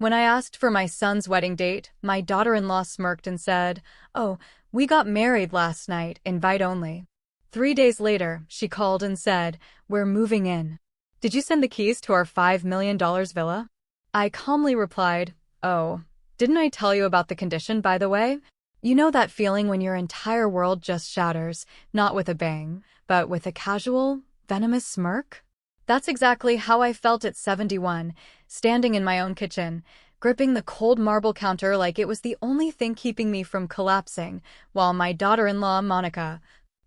When I asked for my son's wedding date, my daughter-in-law smirked and said, "Oh, we got married last night, invite only." 3 days later, she called and said, "We're moving in. Did you send the keys to our $5 million villa?" I calmly replied, "Oh, didn't I tell you about the condition, by the way?" You know that feeling when your entire world just shatters, not with a bang, but with a casual, venomous smirk? That's exactly how I felt at 71, standing in my own kitchen, gripping the cold marble counter like it was the only thing keeping me from collapsing, while my daughter-in-law, Monica,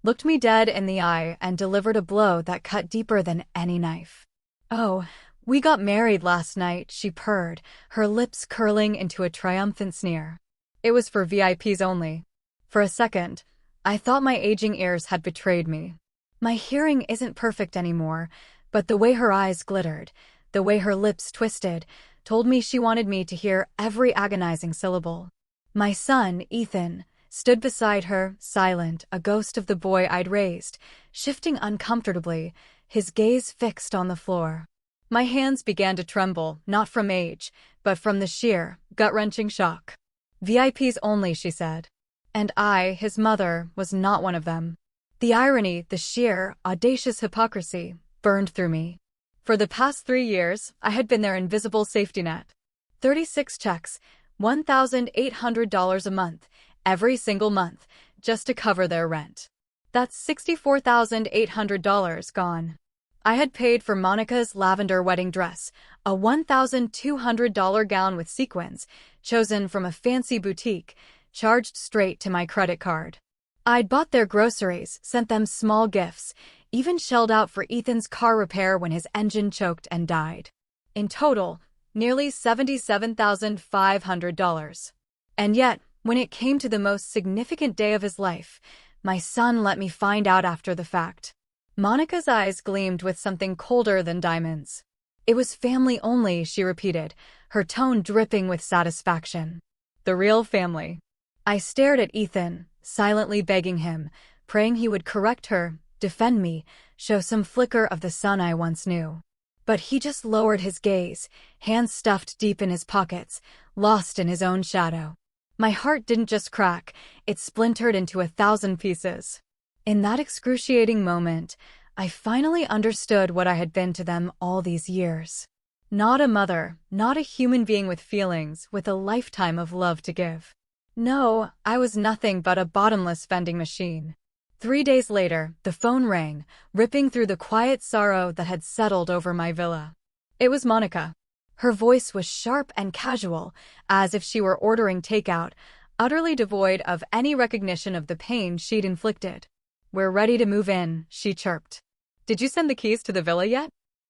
looked me dead in the eye and delivered a blow that cut deeper than any knife. "Oh, we got married last night," she purred, her lips curling into a triumphant sneer. "It was for VIPs only." For a second, I thought my aging ears had betrayed me. My hearing isn't perfect anymore, but the way her eyes glittered, the way her lips twisted, told me she wanted me to hear every agonizing syllable. My son, Ethan, stood beside her, silent, a ghost of the boy I'd raised, shifting uncomfortably, his gaze fixed on the floor. My hands began to tremble, not from age, but from the sheer, gut-wrenching shock. "VIPs only," she said. And I, his mother, was not one of them. The irony, the sheer, audacious hypocrisy, burned through me. For the past 3 years, I had been their invisible safety net. 36 checks, $1,800 a month, every single month, just to cover their rent. That's $64,800 gone. I had paid for Monica's lavender wedding dress, a $1,200 gown with sequins, chosen from a fancy boutique, charged straight to my credit card. I'd bought their groceries, sent them small gifts, even shelled out for Ethan's car repair when his engine choked and died. In total, nearly $77,500. And yet, when it came to the most significant day of his life, my son let me find out after the fact. Monica's eyes gleamed with something colder than diamonds. "It was family only," she repeated, her tone dripping with satisfaction. "The real family." I stared at Ethan, silently begging him, praying he would correct her, defend me, show some flicker of the son I once knew. But he just lowered his gaze, hands stuffed deep in his pockets, lost in his own shadow. My heart didn't just crack, it splintered into 1,000 pieces. In that excruciating moment, I finally understood what I had been to them all these years. Not a mother, not a human being with feelings, with a lifetime of love to give. No, I was nothing but a bottomless vending machine. 3 days later, the phone rang, ripping through the quiet sorrow that had settled over my villa. It was Monica. Her voice was sharp and casual, as if she were ordering takeout, utterly devoid of any recognition of the pain she'd inflicted. "We're ready to move in," she chirped. "Did you send the keys to the villa yet?"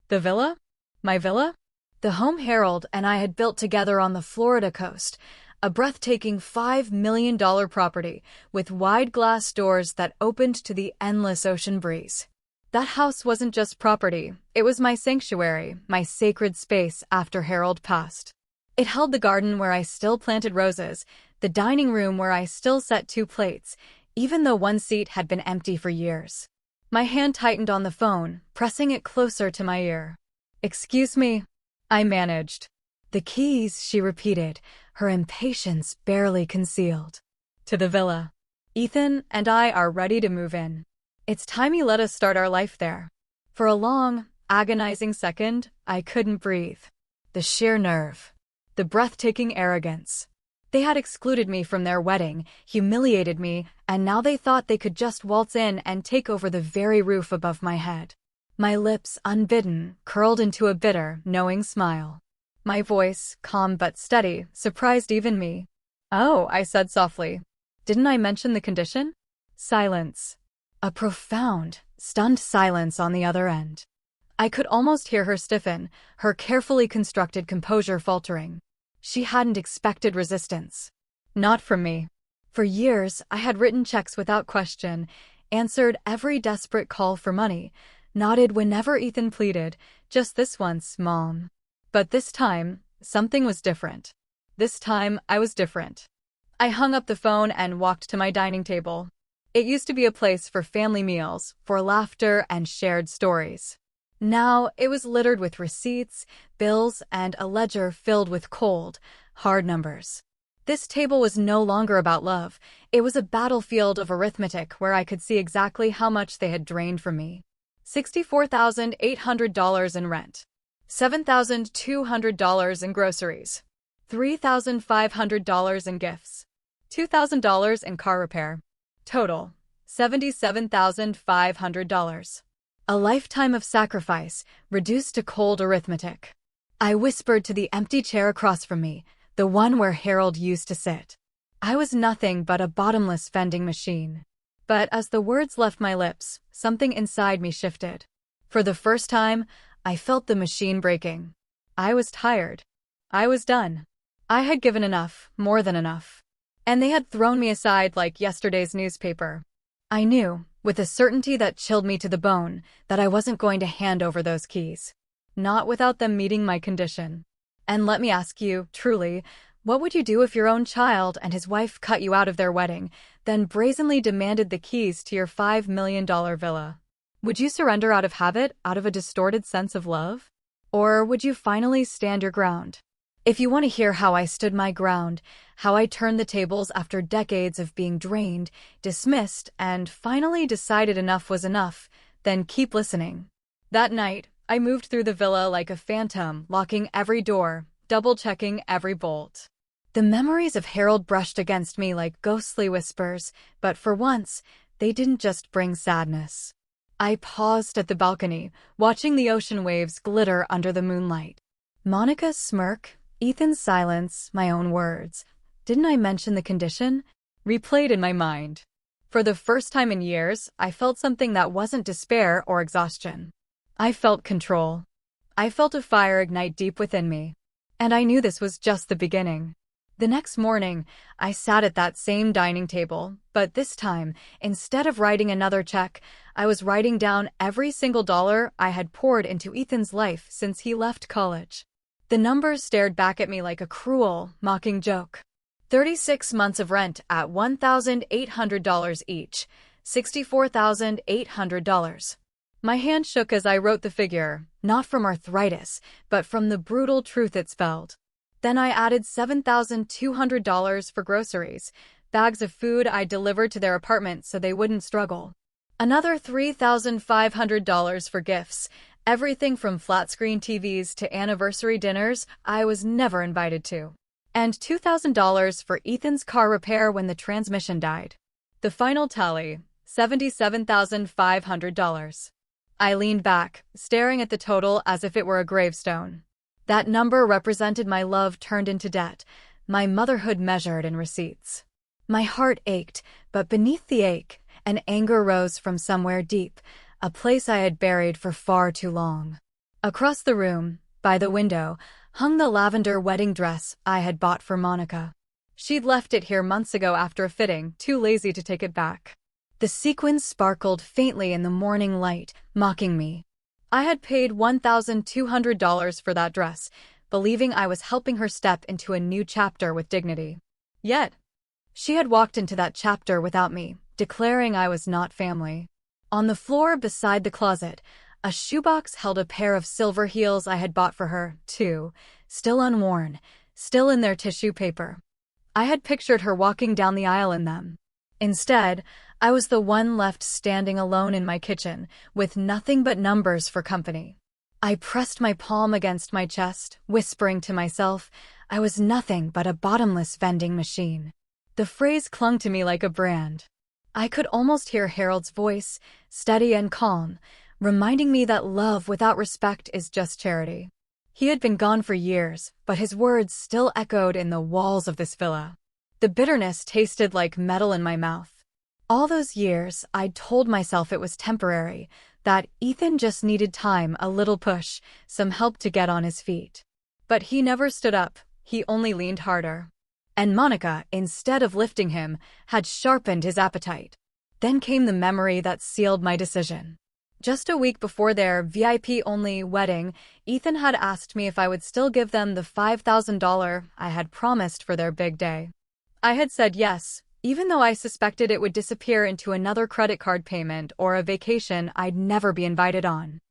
The villa? My villa? The home Harold and I had built together on the Florida coast, a breathtaking $5 million property with wide glass doors that opened to the endless ocean breeze. That house wasn't just property, it was my sanctuary, my sacred space after Harold passed. It held the garden where I still planted roses, the dining room where I still set 2 plates, even though one seat had been empty for years. My hand tightened on the phone, pressing it closer to my ear. "Excuse me," I managed. "The keys," she repeated, her impatience barely concealed. "To the villa. Ethan and I are ready to move in. It's time you let us start our life there." For a long, agonizing second, I couldn't breathe. The sheer nerve. The breathtaking arrogance. They had excluded me from their wedding, humiliated me, and now they thought they could just waltz in and take over the very roof above my head. My lips, unbidden, curled into a bitter, knowing smile. My voice, calm but steady, surprised even me. "Oh," I said softly. "Didn't I mention the condition?" Silence. A profound, stunned silence on the other end. I could almost hear her stiffen, her carefully constructed composure faltering. She hadn't expected resistance. Not from me. For years, I had written checks without question, answered every desperate call for money, nodded whenever Ethan pleaded, "Just this once, Mom." But this time, something was different. This time, I was different. I hung up the phone and walked to my dining table. It used to be a place for family meals, for laughter and shared stories. Now it was littered with receipts, bills, and a ledger filled with cold, hard numbers. This table was no longer about love. It was a battlefield of arithmetic where I could see exactly how much they had drained from me. $64,800 in rent, $7,200 in groceries, $3,500 in gifts, $2,000 in car repair. Total, $77,500. A lifetime of sacrifice, reduced to cold arithmetic. I whispered to the empty chair across from me, the one where Harold used to sit. I was nothing but a bottomless vending machine. But as the words left my lips, something inside me shifted. For the first time, I felt the machine breaking. I was tired. I was done. I had given enough, more than enough. And they had thrown me aside like yesterday's newspaper. I knew, with a certainty that chilled me to the bone, that I wasn't going to hand over those keys. Not without them meeting my condition. And let me ask you, truly, what would you do if your own child and his wife cut you out of their wedding, then brazenly demanded the keys to your $5 million villa? Would you surrender out of habit, out of a distorted sense of love? Or would you finally stand your ground? If you want to hear how I stood my ground, how I turned the tables after decades of being drained, dismissed, and finally decided enough was enough, then keep listening. That night, I moved through the villa like a phantom, locking every door, double-checking every bolt. The memories of Harold brushed against me like ghostly whispers, but for once, they didn't just bring sadness. I paused at the balcony, watching the ocean waves glitter under the moonlight. Monica's smirk, Ethan's silence, my own words. Didn't I mention the condition? Replayed in my mind. For the first time in years, I felt something that wasn't despair or exhaustion. I felt control. I felt a fire ignite deep within me. And I knew this was just the beginning. The next morning, I sat at that same dining table, but this time, instead of writing another check, I was writing down every single dollar I had poured into Ethan's life since he left college. The numbers stared back at me like a cruel, mocking joke. 36 months of rent at $1,800 each, $64,800. My hand shook as I wrote the figure, not from arthritis, but from the brutal truth it spelled. Then I added $7,200 for groceries, bags of food I delivered to their apartment so they wouldn't struggle. Another $3,500 for gifts, everything from flat-screen TVs to anniversary dinners I was never invited to. And $2,000 for Ethan's car repair when the transmission died. The final tally, $77,500. I leaned back, staring at the total as if it were a gravestone. That number represented my love turned into debt, my motherhood measured in receipts. My heart ached, but beneath the ache, an anger rose from somewhere deep, a place I had buried for far too long. Across the room, by the window, hung the lavender wedding dress I had bought for Monica. She'd left it here months ago after a fitting, too lazy to take it back. The sequins sparkled faintly in the morning light, mocking me. I had paid $1,200 for that dress, believing I was helping her step into a new chapter with dignity. Yet, she had walked into that chapter without me, declaring I was not family. On the floor beside the closet, a shoebox held a pair of silver heels I had bought for her, too, still unworn, still in their tissue paper. I had pictured her walking down the aisle in them. Instead, I was the one left standing alone in my kitchen, with nothing but numbers for company. I pressed my palm against my chest, whispering to myself, I was nothing but a bottomless vending machine. The phrase clung to me like a brand. I could almost hear Harold's voice, steady and calm, reminding me that love without respect is just charity. He had been gone for years, but his words still echoed in the walls of this villa. The bitterness tasted like metal in my mouth. All those years, I'd told myself it was temporary, that Ethan just needed time, a little push, some help to get on his feet. But he never stood up, he only leaned harder. And Monica, instead of lifting him, had sharpened his appetite. Then came the memory that sealed my decision. Just a week before their VIP-only wedding, Ethan had asked me if I would still give them the $5,000 I had promised for their big day. I had said yes, even though I suspected it would disappear into another credit card payment or a vacation I'd never be invited on.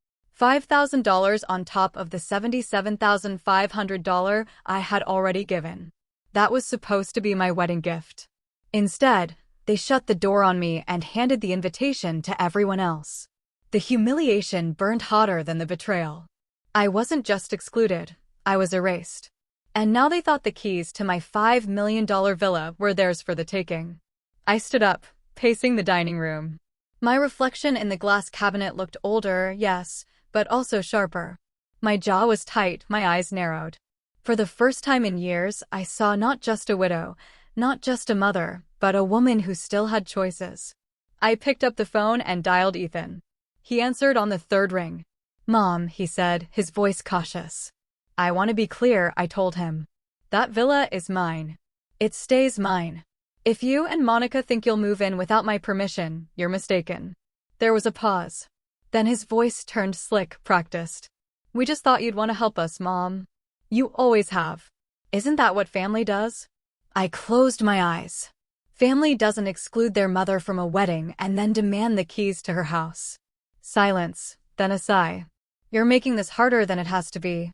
$5,000 on top of the $77,500 I had already given. That was supposed to be my wedding gift. Instead, they shut the door on me and handed the invitation to everyone else. The humiliation burned hotter than the betrayal. I wasn't just excluded, I was erased. And now they thought the keys to my $5 million villa were theirs for the taking. I stood up, pacing the dining room. My reflection in the glass cabinet looked older, yes, but also sharper. My jaw was tight, my eyes narrowed. For the first time in years, I saw not just a widow, not just a mother, but a woman who still had choices. I picked up the phone and dialed Ethan. He answered on the third ring. "Mom," he said, his voice cautious. "I want to be clear," I told him. "That villa is mine. It stays mine. If you and Monica think you'll move in without my permission, you're mistaken." There was a pause. Then his voice turned slick, practiced. "We just thought you'd want to help us, Mom. You always have. Isn't that what family does?" I closed my eyes. Family doesn't exclude their mother from a wedding and then demand the keys to her house. Silence, then a sigh. "You're making this harder than it has to be."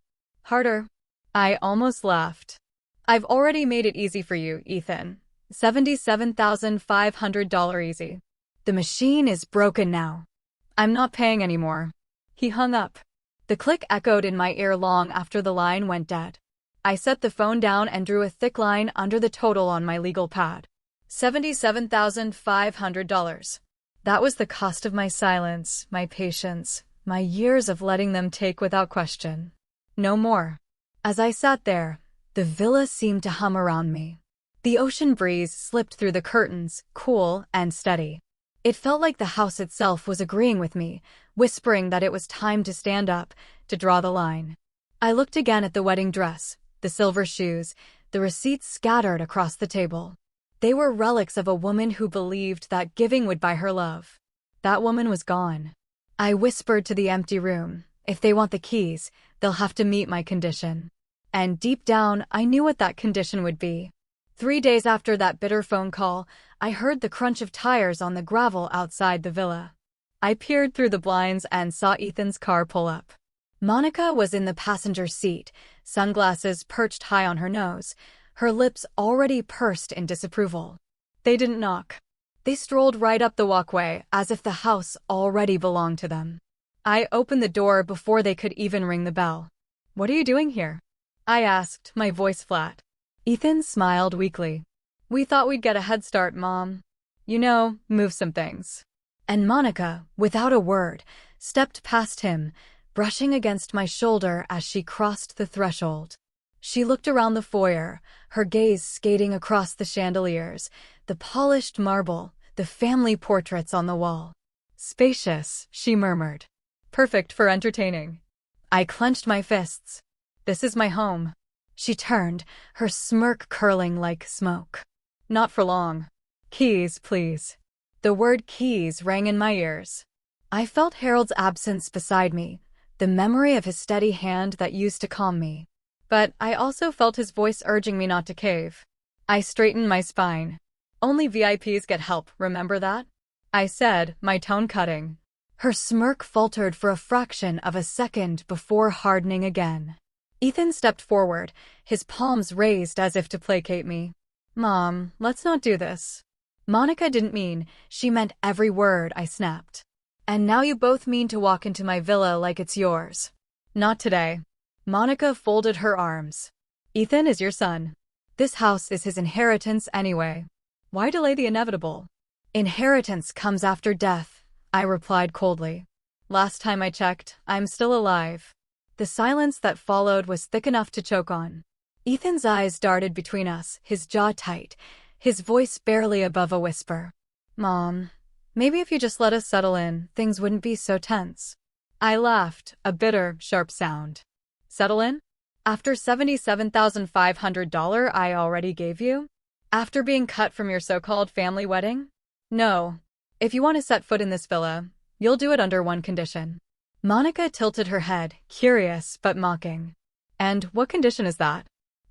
"Harder?" I almost laughed. "I've already made it easy for you, Ethan. $77,500 easy. The machine is broken now. I'm not paying anymore." He hung up. The click echoed in my ear long after the line went dead. I set the phone down and drew a thick line under the total on my legal pad. $77,500. That was the cost of my silence, my patience, my years of letting them take without question. No more. As I sat there, the villa seemed to hum around me. The ocean breeze slipped through the curtains, cool and steady. It felt like the house itself was agreeing with me, whispering that it was time to stand up, to draw the line. I looked again at the wedding dress, the silver shoes, the receipts scattered across the table. They were relics of a woman who believed that giving would buy her love. That woman was gone. I whispered to the empty room, "If they want the keys, they'll have to meet my condition." And deep down, I knew what that condition would be. 3 days after that bitter phone call, I heard the crunch of tires on the gravel outside the villa. I peered through the blinds and saw Ethan's car pull up. Monica was in the passenger seat, sunglasses perched high on her nose, her lips already pursed in disapproval. They didn't knock. They strolled right up the walkway, as if the house already belonged to them. I opened the door before they could even ring the bell. "What are you doing here?" I asked, my voice flat. Ethan smiled weakly. "We thought we'd get a head start, Mom. You know, move some things." And Monica, without a word, stepped past him, brushing against my shoulder as she crossed the threshold. She looked around the foyer, her gaze skating across the chandeliers, the polished marble, the family portraits on the wall. "Spacious," she murmured. "Perfect for entertaining." I clenched my fists. "This is my home." She turned, her smirk curling like smoke. "Not for long. Keys, please." The word keys rang in my ears. I felt Harold's absence beside me, the memory of his steady hand that used to calm me. But I also felt his voice urging me not to cave. I straightened my spine. "Only VIPs get help, remember that?" I said, my tone cutting. Her smirk faltered for a fraction of a second before hardening again. Ethan stepped forward, his palms raised as if to placate me. "Mom, let's not do this." "Monica didn't mean, she meant every word," I snapped. "And now you both mean to walk into my villa like it's yours." "Not today." Monica folded her arms. "Ethan is your son. This house is his inheritance anyway. Why delay the inevitable?" "Inheritance comes after death," I replied coldly. "Last time I checked, I'm still alive." The silence that followed was thick enough to choke on. Ethan's eyes darted between us, his jaw tight, his voice barely above a whisper. "Mom, maybe if you just let us settle in, things wouldn't be so tense." I laughed, a bitter, sharp sound. "Settle in? After $77,500 I already gave you? After being cut from your so-called family wedding? No. If you want to set foot in this villa, you'll do it under one condition." Monica tilted her head, curious but mocking. "And what condition is that?"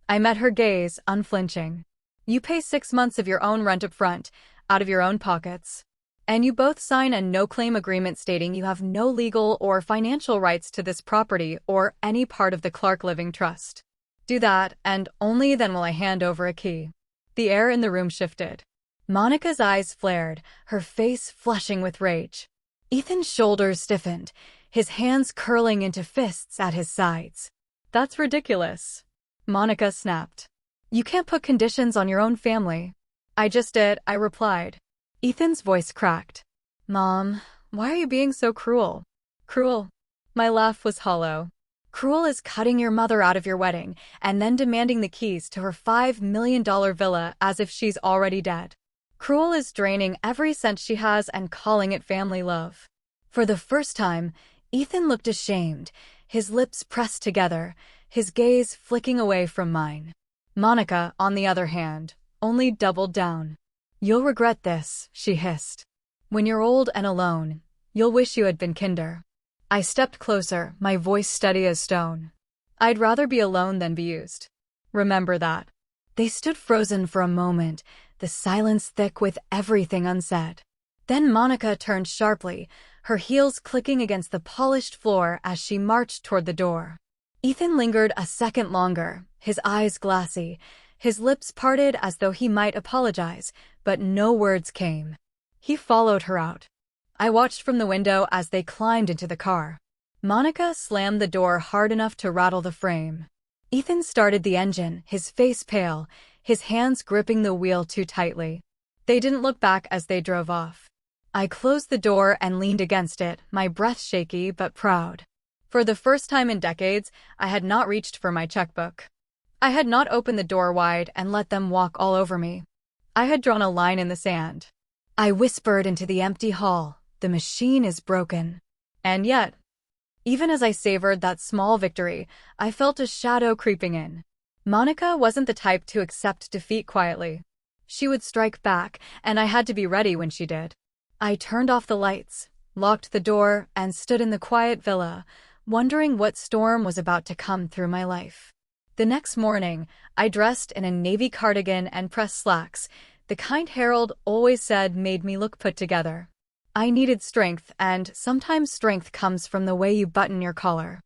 I met her gaze, unflinching. "You pay 6 months of your own rent up front, out of your own pockets." And you both sign a no-claim agreement stating you have no legal or financial rights to this property or any part of the Clark Living Trust. Do that, and only then will I hand over a key. The air in the room shifted. Monica's eyes flared, her face flushing with rage. Ethan's shoulders stiffened, his hands curling into fists at his sides. That's ridiculous. Monica snapped. You can't put conditions on your own family. I just did, I replied. Ethan's voice cracked. Mom, why are you being so cruel? Cruel? My laugh was hollow. Cruel is cutting your mother out of your wedding and then demanding the keys to her $5 million villa as if she's already dead. Cruel is draining every cent she has and calling it family love. For the first time, Ethan looked ashamed, his lips pressed together, his gaze flicking away from mine. Monica, on the other hand, only doubled down. You'll regret this, she hissed. When you're old and alone, you'll wish you had been kinder. I stepped closer, my voice steady as stone. I'd rather be alone than be used. Remember that. They stood frozen for a moment, the silence thick with everything unsaid. Then Monica turned sharply, her heels clicking against the polished floor as she marched toward the door. Ethan lingered a second longer, his eyes glassy, his lips parted as though he might apologize, but no words came. He followed her out. I watched from the window as they climbed into the car. Monica slammed the door hard enough to rattle the frame. Ethan started the engine, his face pale, his hands gripping the wheel too tightly. They didn't look back as they drove off. I closed the door and leaned against it, my breath shaky but proud. For the first time in decades, I had not reached for my checkbook. I had not opened the door wide and let them walk all over me. I had drawn a line in the sand. I whispered into the empty hall, the machine is broken. And yet, even as I savored that small victory, I felt a shadow creeping in. Monica wasn't the type to accept defeat quietly. She would strike back, and I had to be ready when she did. I turned off the lights, locked the door, and stood in the quiet villa, wondering what storm was about to come through my life. The next morning, I dressed in a navy cardigan and pressed slacks, the kind Harold always said made me look put together. I needed strength, and sometimes strength comes from the way you button your collar.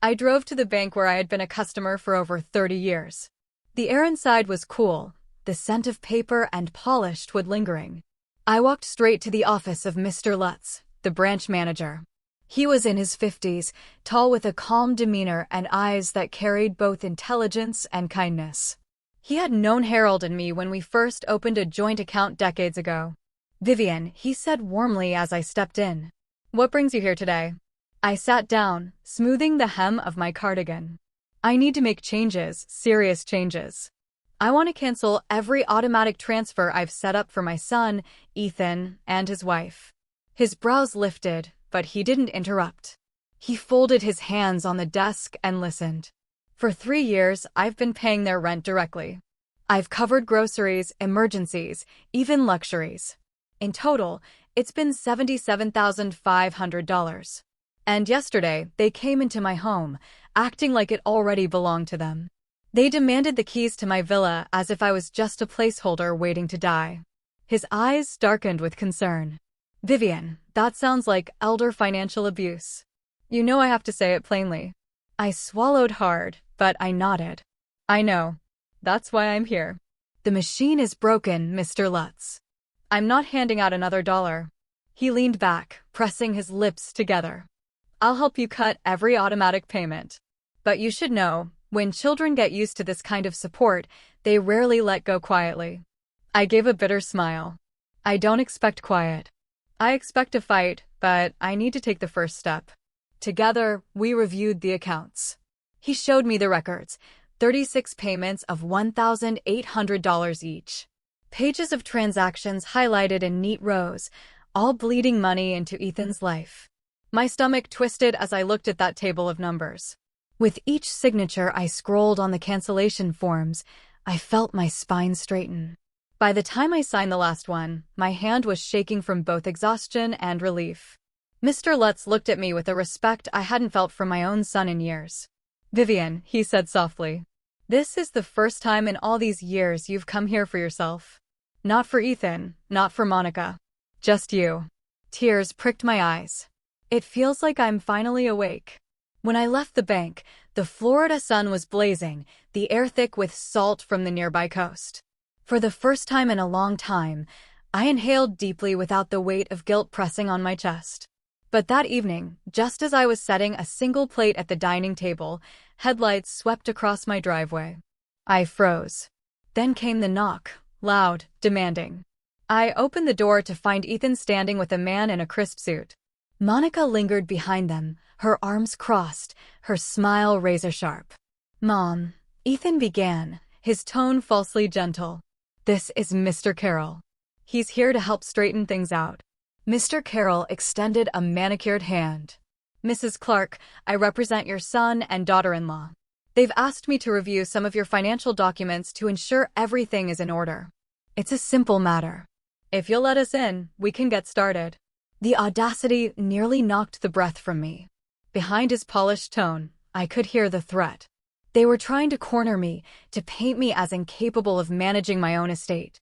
I drove to the bank where I had been a customer for over 30 years. The air inside was cool, the scent of paper and polished wood lingering. I walked straight to the office of Mr. Lutz, the branch manager. He was in his 50s, tall with a calm demeanor and eyes that carried both intelligence and kindness. He had known Harold and me when we first opened a joint account decades ago. Vivian, he said warmly as I stepped in. What brings you here today? I sat down, smoothing the hem of my cardigan. I need to make changes, serious changes. I want to cancel every automatic transfer I've set up for my son, Ethan, and his wife. His brows lifted, but he didn't interrupt. He folded his hands on the desk and listened. For 3 years, I've been paying their rent directly. I've covered groceries, emergencies, even luxuries. In total, it's been $77,500. And yesterday, they came into my home, acting like it already belonged to them. They demanded the keys to my villa as if I was just a placeholder waiting to die. His eyes darkened with concern. Vivian, that sounds like elder financial abuse. You know I have to say it plainly. I swallowed hard, but I nodded. I know. That's why I'm here. The machine is broken, Mr. Lutz. I'm not handing out another dollar. He leaned back, pressing his lips together. I'll help you cut every automatic payment. But you should know, when children get used to this kind of support, they rarely let go quietly. I gave a bitter smile. I don't expect quiet. I expect a fight, but I need to take the first step. Together, we reviewed the accounts. He showed me the records, 36 payments of $1,800 each. Pages of transactions highlighted in neat rows, all bleeding money into Ethan's life. My stomach twisted as I looked at that table of numbers. With each signature I scrolled on the cancellation forms, I felt my spine straighten. By the time I signed the last one, my hand was shaking from both exhaustion and relief. Mr. Lutz looked at me with a respect I hadn't felt from my own son in years. Vivian, he said softly. This is the first time in all these years you've come here for yourself. Not for Ethan, not for Monica. Just you. Tears pricked my eyes. It feels like I'm finally awake. When I left the bank, the Florida sun was blazing, the air thick with salt from the nearby coast. For the first time in a long time, I inhaled deeply without the weight of guilt pressing on my chest. But that evening, just as I was setting a single plate at the dining table, headlights swept across my driveway. I froze. Then came the knock, loud, demanding. I opened the door to find Ethan standing with a man in a crisp suit. Monica lingered behind them, her arms crossed, her smile razor-sharp. "Mom," Ethan began, his tone falsely gentle. "This is Mr. Carroll. He's here to help straighten things out." Mr. Carroll extended a manicured hand. "Mrs. Clark, I represent your son and daughter-in-law. They've asked me to review some of your financial documents to ensure everything is in order. It's a simple matter. If you'll let us in, we can get started." The audacity nearly knocked the breath from me. Behind his polished tone, I could hear the threat. They were trying to corner me, to paint me as incapable of managing my own estate.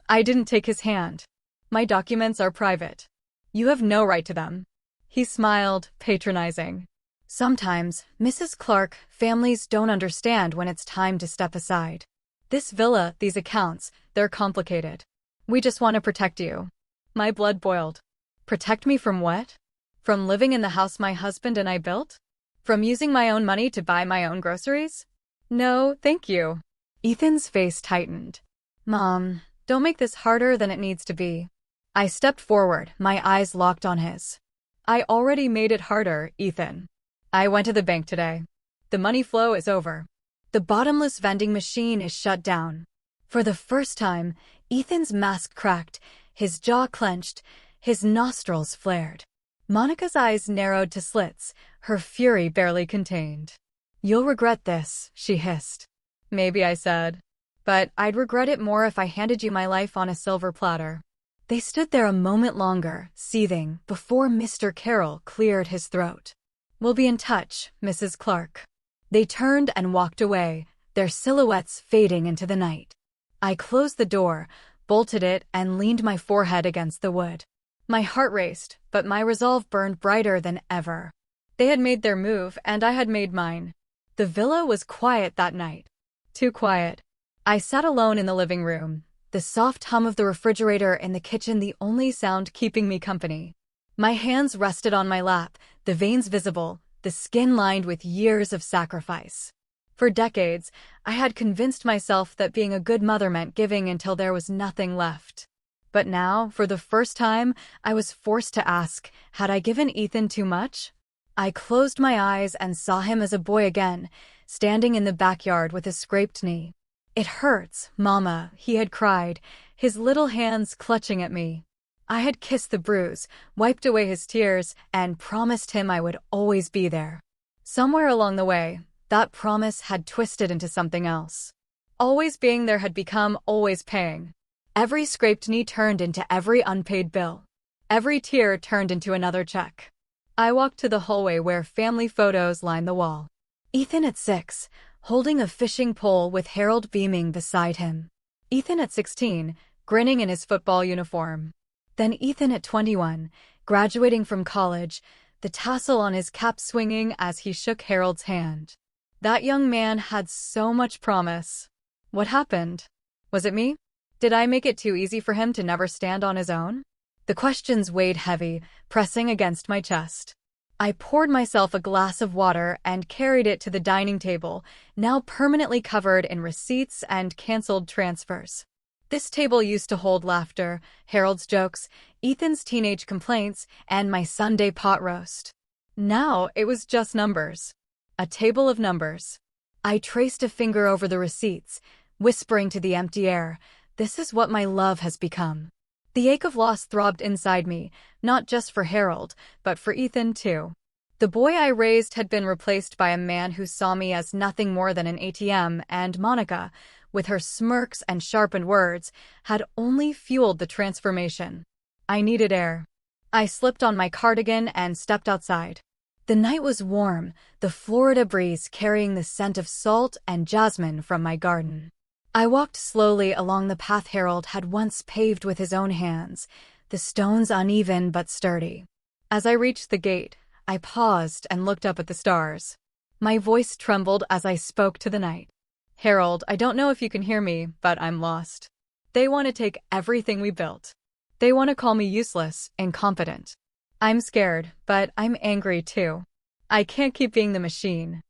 I didn't take his hand. "My documents are private. You have no right to them." He smiled, patronizing. "Sometimes, Mrs. Clark, families don't understand when it's time to step aside. This villa, these accounts, they're complicated. We just want to protect you." My blood boiled. Protect me from what? From living in the house my husband and I built? From using my own money to buy my own groceries? No, thank you. Ethan's face tightened. "Mom, don't make this harder than it needs to be." I stepped forward, my eyes locked on his. "I already made it harder, Ethan. I went to the bank today. The money flow is over. The bottomless vending machine is shut down." For the first time, Ethan's mask cracked, his jaw clenched, his nostrils flared. Monica's eyes narrowed to slits, her fury barely contained. "You'll regret this," she hissed. "Maybe," I said. "But I'd regret it more if I handed you my life on a silver platter." They stood there a moment longer, seething, before Mr. Carroll cleared his throat. "We'll be in touch, Mrs. Clark." They turned and walked away, their silhouettes fading into the night. I closed the door, bolted it, and leaned my forehead against the wood. My heart raced, but my resolve burned brighter than ever. They had made their move, and I had made mine. The villa was quiet that night. Too quiet. I sat alone in the living room, the soft hum of the refrigerator in the kitchen the only sound keeping me company. My hands rested on my lap, the veins visible, the skin lined with years of sacrifice. For decades, I had convinced myself that being a good mother meant giving until there was nothing left. But now, for the first time, I was forced to ask, had I given Ethan too much? I closed my eyes and saw him as a boy again, standing in the backyard with a scraped knee. "It hurts, Mama," he had cried, his little hands clutching at me. I had kissed the bruise, wiped away his tears, and promised him I would always be there. Somewhere along the way, that promise had twisted into something else. Always being there had become always paying. Every scraped knee turned into every unpaid bill. Every tear turned into another check. I walked to the hallway where family photos lined the wall. Ethan at 6, holding a fishing pole with Harold beaming beside him. Ethan at 16, grinning in his football uniform. Then Ethan at 21, graduating from college, the tassel on his cap swinging as he shook Harold's hand. That young man had so much promise. What happened? Was it me? Did I make it too easy for him to never stand on his own? The questions weighed heavy, pressing against my chest. I poured myself a glass of water and carried it to the dining table, now permanently covered in receipts and canceled transfers. This table used to hold laughter, Harold's jokes, Ethan's teenage complaints, and my Sunday pot roast. Now it was just numbers. A table of numbers. I traced a finger over the receipts, whispering to the empty air, "This is what my love has become." The ache of loss throbbed inside me, not just for Harold, but for Ethan too. The boy I raised had been replaced by a man who saw me as nothing more than an ATM, and Monica, with her smirks and sharpened words, had only fueled the transformation. I needed air. I slipped on my cardigan and stepped outside. The night was warm, the Florida breeze carrying the scent of salt and jasmine from my garden. I walked slowly along the path Harold had once paved with his own hands, the stones uneven but sturdy. As I reached the gate, I paused and looked up at the stars. My voice trembled as I spoke to the night. Harold, I don't know if you can hear me, but I'm lost. They want to take everything we built. They want to call me useless, incompetent. I'm scared, but I'm angry too. I can't keep being the machine.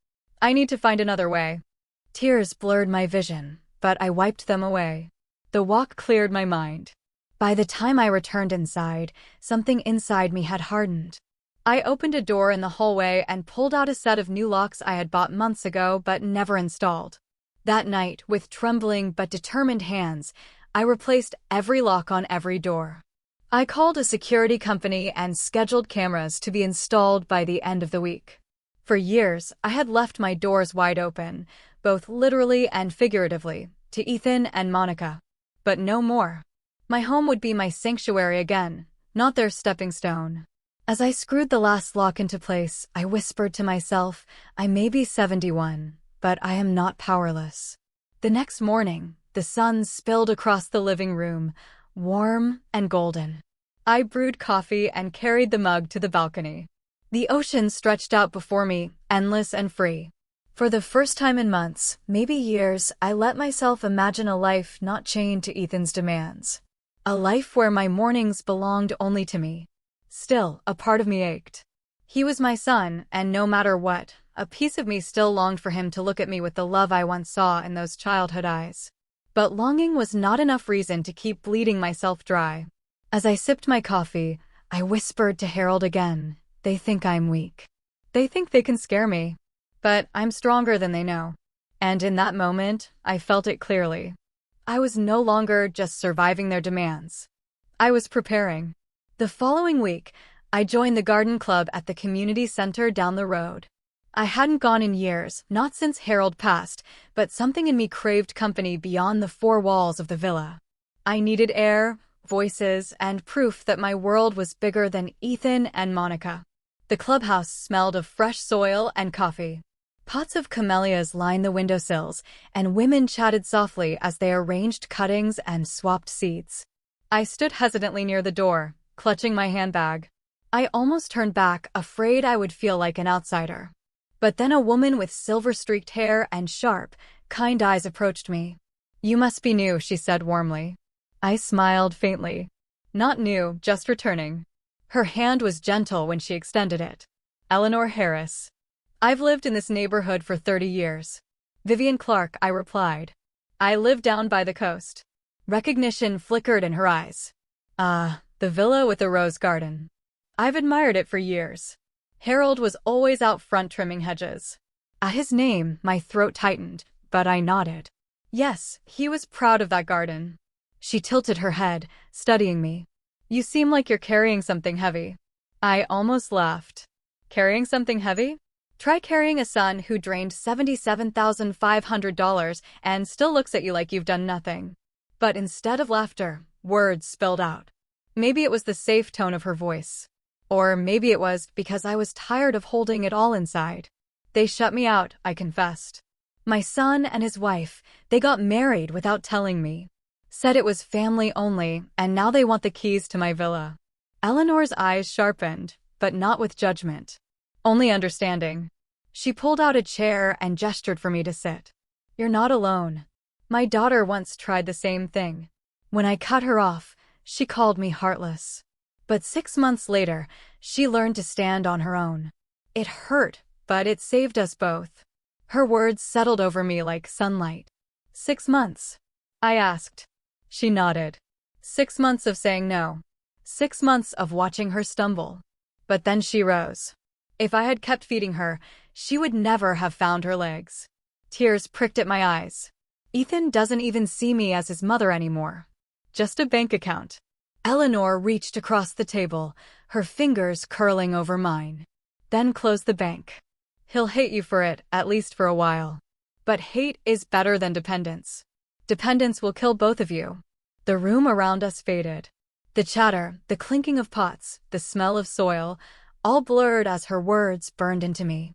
I need to find another way. Tears blurred my vision, but I wiped them away. The walk cleared my mind. By the time I returned inside, something inside me had hardened. I opened a door in the hallway and pulled out a set of new locks I had bought months ago but never installed. That night, with trembling but determined hands, I replaced every lock on every door. I called a security company and scheduled cameras to be installed by the end of the week. For years, I had left my doors wide open, both literally and figuratively, to Ethan and Monica. But no more. My home would be my sanctuary again, not their stepping stone. As I screwed the last lock into place, I whispered to myself, I may be 71, but I am not powerless. The next morning, the sun spilled across the living room, warm and golden. I brewed coffee and carried the mug to the balcony. The ocean stretched out before me, endless and free. For the first time in months, maybe years, I let myself imagine a life not chained to Ethan's demands. A life where my mornings belonged only to me. Still, a part of me ached. He was my son, and no matter what, a piece of me still longed for him to look at me with the love I once saw in those childhood eyes. But longing was not enough reason to keep bleeding myself dry. As I sipped my coffee, I whispered to Harold again, they think I'm weak. They think they can scare me. But I'm stronger than they know. And in that moment, I felt it clearly. I was no longer just surviving their demands. I was preparing. The following week, I joined the garden club at the community center down the road. I hadn't gone in years, not since Harold passed, but something in me craved company beyond the four walls of the villa. I needed air, voices, and proof that my world was bigger than Ethan and Monica. The clubhouse smelled of fresh soil and coffee. Pots of camellias lined the windowsills, and women chatted softly as they arranged cuttings and swapped seeds. I stood hesitantly near the door, clutching my handbag. I almost turned back, afraid I would feel like an outsider. But then a woman with silver-streaked hair and sharp, kind eyes approached me. You must be new, she said warmly. I smiled faintly. Not new, just returning. Her hand was gentle when she extended it. Eleanor Harris. I've lived in this neighborhood for 30 years. Vivian Clark, I replied. I live down by the coast. Recognition flickered in her eyes. Ah, the villa with the rose garden. I've admired it for years. Harold was always out front trimming hedges. At his name, my throat tightened, but I nodded. Yes, he was proud of that garden. She tilted her head, studying me. You seem like you're carrying something heavy. I almost laughed. Carrying something heavy? Try carrying a son who drained $77,500 and still looks at you like you've done nothing. But instead of laughter, words spilled out. Maybe it was the safe tone of her voice. Or maybe it was because I was tired of holding it all inside. They shut me out, I confessed. My son and his wife, they got married without telling me. Said it was family only, and now they want the keys to my villa. Eleanor's eyes sharpened, but not with judgment. Only understanding. She pulled out a chair and gestured for me to sit. You're not alone. My daughter once tried the same thing. When I cut her off, she called me heartless. But 6 months later, she learned to stand on her own. It hurt, but it saved us both. Her words settled over me like sunlight. 6 months? I asked. She nodded. 6 months of saying no. 6 months of watching her stumble. But then she rose. If I had kept feeding her, she would never have found her legs. Tears pricked at my eyes. Ethan doesn't even see me as his mother anymore. Just a bank account. Eleanor reached across the table, her fingers curling over mine. Then closed the bank. He'll hate you for it, at least for a while. But hate is better than dependence. Dependence will kill both of you. The room around us faded. The chatter, the clinking of pots, the smell of soil, all blurred as her words burned into me.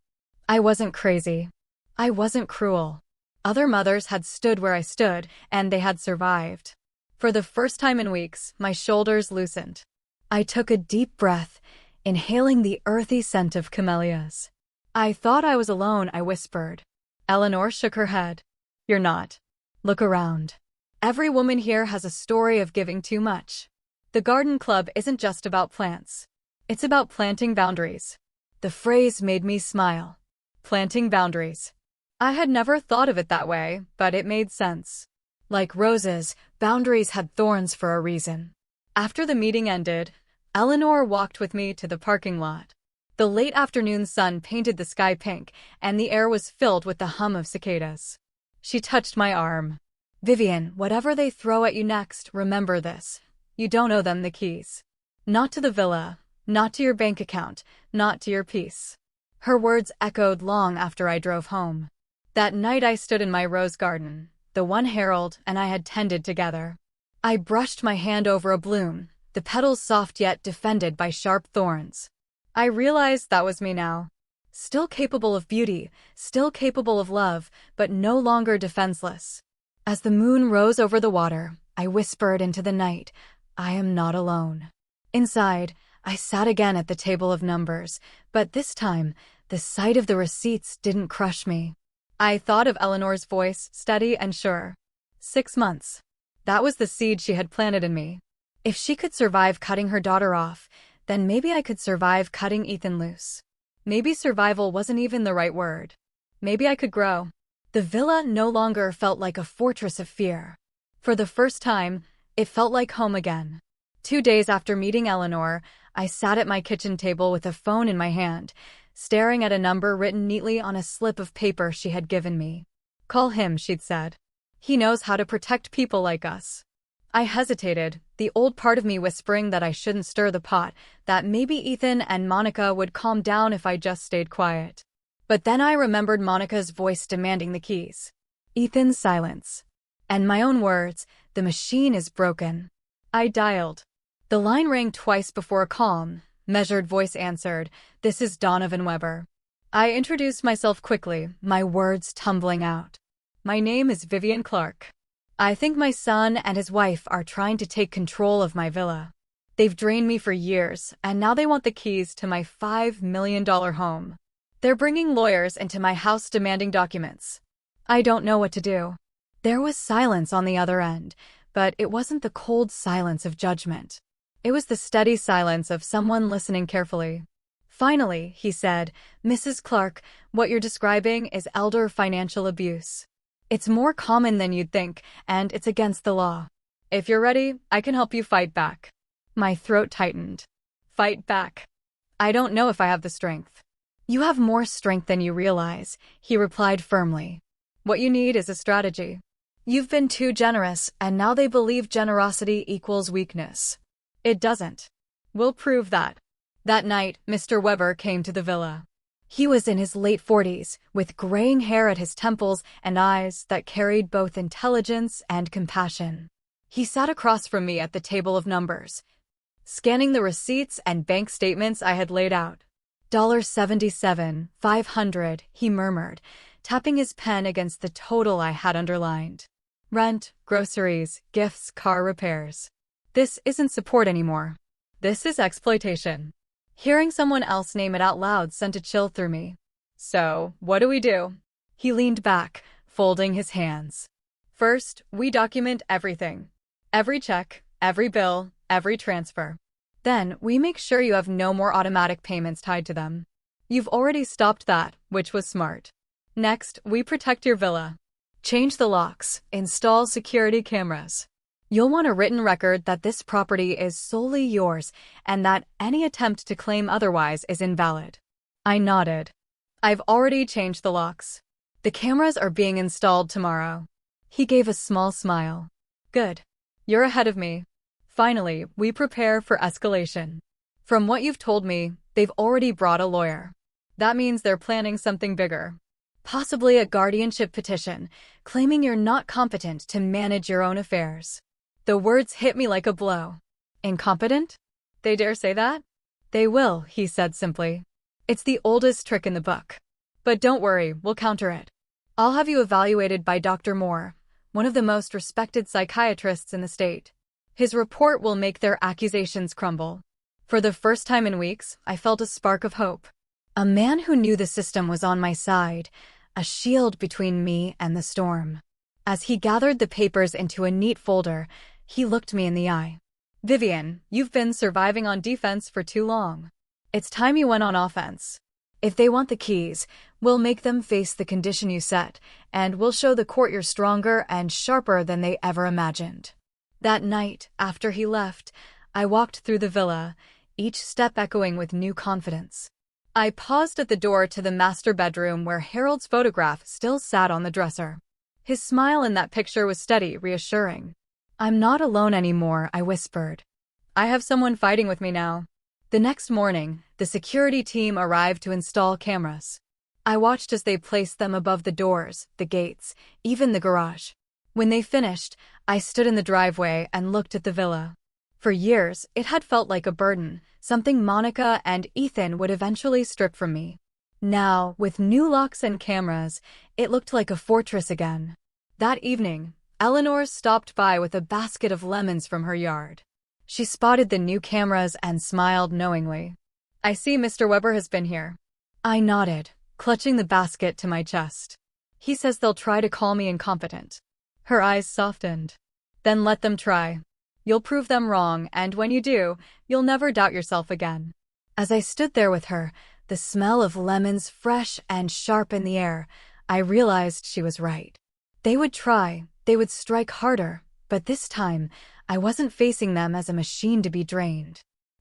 I wasn't crazy. I wasn't cruel. Other mothers had stood where I stood, and they had survived. For the first time in weeks, my shoulders loosened. I took a deep breath, inhaling the earthy scent of camellias. I thought I was alone, I whispered. Eleanor shook her head. You're not. Look around. Every woman here has a story of giving too much. The garden club isn't just about plants. It's about planting boundaries. The phrase made me smile. Planting boundaries. I had never thought of it that way, but it made sense. Like roses, boundaries had thorns for a reason. After the meeting ended, Eleanor walked with me to the parking lot. The late afternoon sun painted the sky pink, and the air was filled with the hum of cicadas. She touched my arm. Vivian, whatever they throw at you next, remember this. You don't owe them the keys. Not to the villa, not to your bank account, not to your peace. Her words echoed long after I drove home. That night I stood in my rose garden, the one Harold and I had tended together. I brushed my hand over a bloom, the petals soft yet defended by sharp thorns. I realized that was me now. Still capable of beauty, still capable of love, but no longer defenseless. As the moon rose over the water, I whispered into the night, I am not alone. Inside, I sat again at the table of numbers, but this time, the sight of the receipts didn't crush me. I thought of Eleanor's voice, steady and sure. 6 months. That was the seed she had planted in me. If she could survive cutting her daughter off, then maybe I could survive cutting Ethan loose. Maybe survival wasn't even the right word. Maybe I could grow. The villa no longer felt like a fortress of fear. For the first time, it felt like home again. 2 days after meeting Eleanor, I sat at my kitchen table with a phone in my hand, staring at a number written neatly on a slip of paper she had given me. Call him, she'd said. He knows how to protect people like us. I hesitated, the old part of me whispering that I shouldn't stir the pot, that maybe Ethan and Monica would calm down if I just stayed quiet. But then I remembered Monica's voice demanding the keys. Ethan's silence. And my own words, the machine is broken. I dialed. The line rang twice before a calm, measured voice answered, This is Donovan Weber. I introduced myself quickly, my words tumbling out. My name is Vivian Clark. I think my son and his wife are trying to take control of my villa. They've drained me for years, and now they want the keys to my $5 million home. They're bringing lawyers into my house demanding documents. I don't know what to do. There was silence on the other end, but it wasn't the cold silence of judgment. It was the steady silence of someone listening carefully. Finally, he said, Mrs. Clark, what you're describing is elder financial abuse. It's more common than you'd think, and it's against the law. If you're ready, I can help you fight back. My throat tightened. Fight back. I don't know if I have the strength. You have more strength than you realize, he replied firmly. What you need is a strategy. You've been too generous, and now they believe generosity equals weakness. It doesn't. We'll prove that. That night, Mr. Weber came to the villa. He was in his late 40s, with graying hair at his temples and eyes that carried both intelligence and compassion. He sat across from me at the table of numbers, scanning the receipts and bank statements I had laid out. $77, $500, he murmured, tapping his pen against the total I had underlined. Rent, groceries, gifts, car repairs. This isn't support anymore. This is exploitation. Hearing someone else name it out loud sent a chill through me. So, what do we do? He leaned back, folding his hands. First, we document everything. Every check, every bill, every transfer. Then, we make sure you have no more automatic payments tied to them. You've already stopped that, which was smart. Next, we protect your villa. Change the locks, install security cameras. You'll want a written record that this property is solely yours and that any attempt to claim otherwise is invalid. I nodded. I've already changed the locks. The cameras are being installed tomorrow. He gave a small smile. Good. You're ahead of me. Finally, we prepare for escalation. From what you've told me, they've already brought a lawyer. That means they're planning something bigger. Possibly a guardianship petition, claiming you're not competent to manage your own affairs. The words hit me like a blow. Incompetent? They dare say that? They will, he said simply. It's the oldest trick in the book. But don't worry, we'll counter it. I'll have you evaluated by Dr. Moore, one of the most respected psychiatrists in the state. His report will make their accusations crumble. For the first time in weeks, I felt a spark of hope. A man who knew the system was on my side, a shield between me and the storm. As he gathered the papers into a neat folder, he looked me in the eye. "Vivian, you've been surviving on defense for too long. It's time you went on offense. If they want the keys, we'll make them face the condition you set, and we'll show the court you're stronger and sharper than they ever imagined." That night, after he left, I walked through the villa, each step echoing with new confidence. I paused at the door to the master bedroom where Harold's photograph still sat on the dresser. His smile in that picture was steady, reassuring. "I'm not alone anymore," I whispered. "I have someone fighting with me now." The next morning, the security team arrived to install cameras. I watched as they placed them above the doors, the gates, even the garage. When they finished, I stood in the driveway and looked at the villa. For years, it had felt like a burden, something Monica and Ethan would eventually strip from me. Now, with new locks and cameras, it looked like a fortress again. That evening, Eleanor stopped by with a basket of lemons from her yard. She spotted the new cameras and smiled knowingly. "I see Mr. Weber has been here." I nodded, clutching the basket to my chest. "He says they'll try to call me incompetent." Her eyes softened. "Then let them try. You'll prove them wrong, and when you do, you'll never doubt yourself again." As I stood there with her, the smell of lemons fresh and sharp in the air, I realized she was right. They would try, they would strike harder, but this time, I wasn't facing them as a machine to be drained.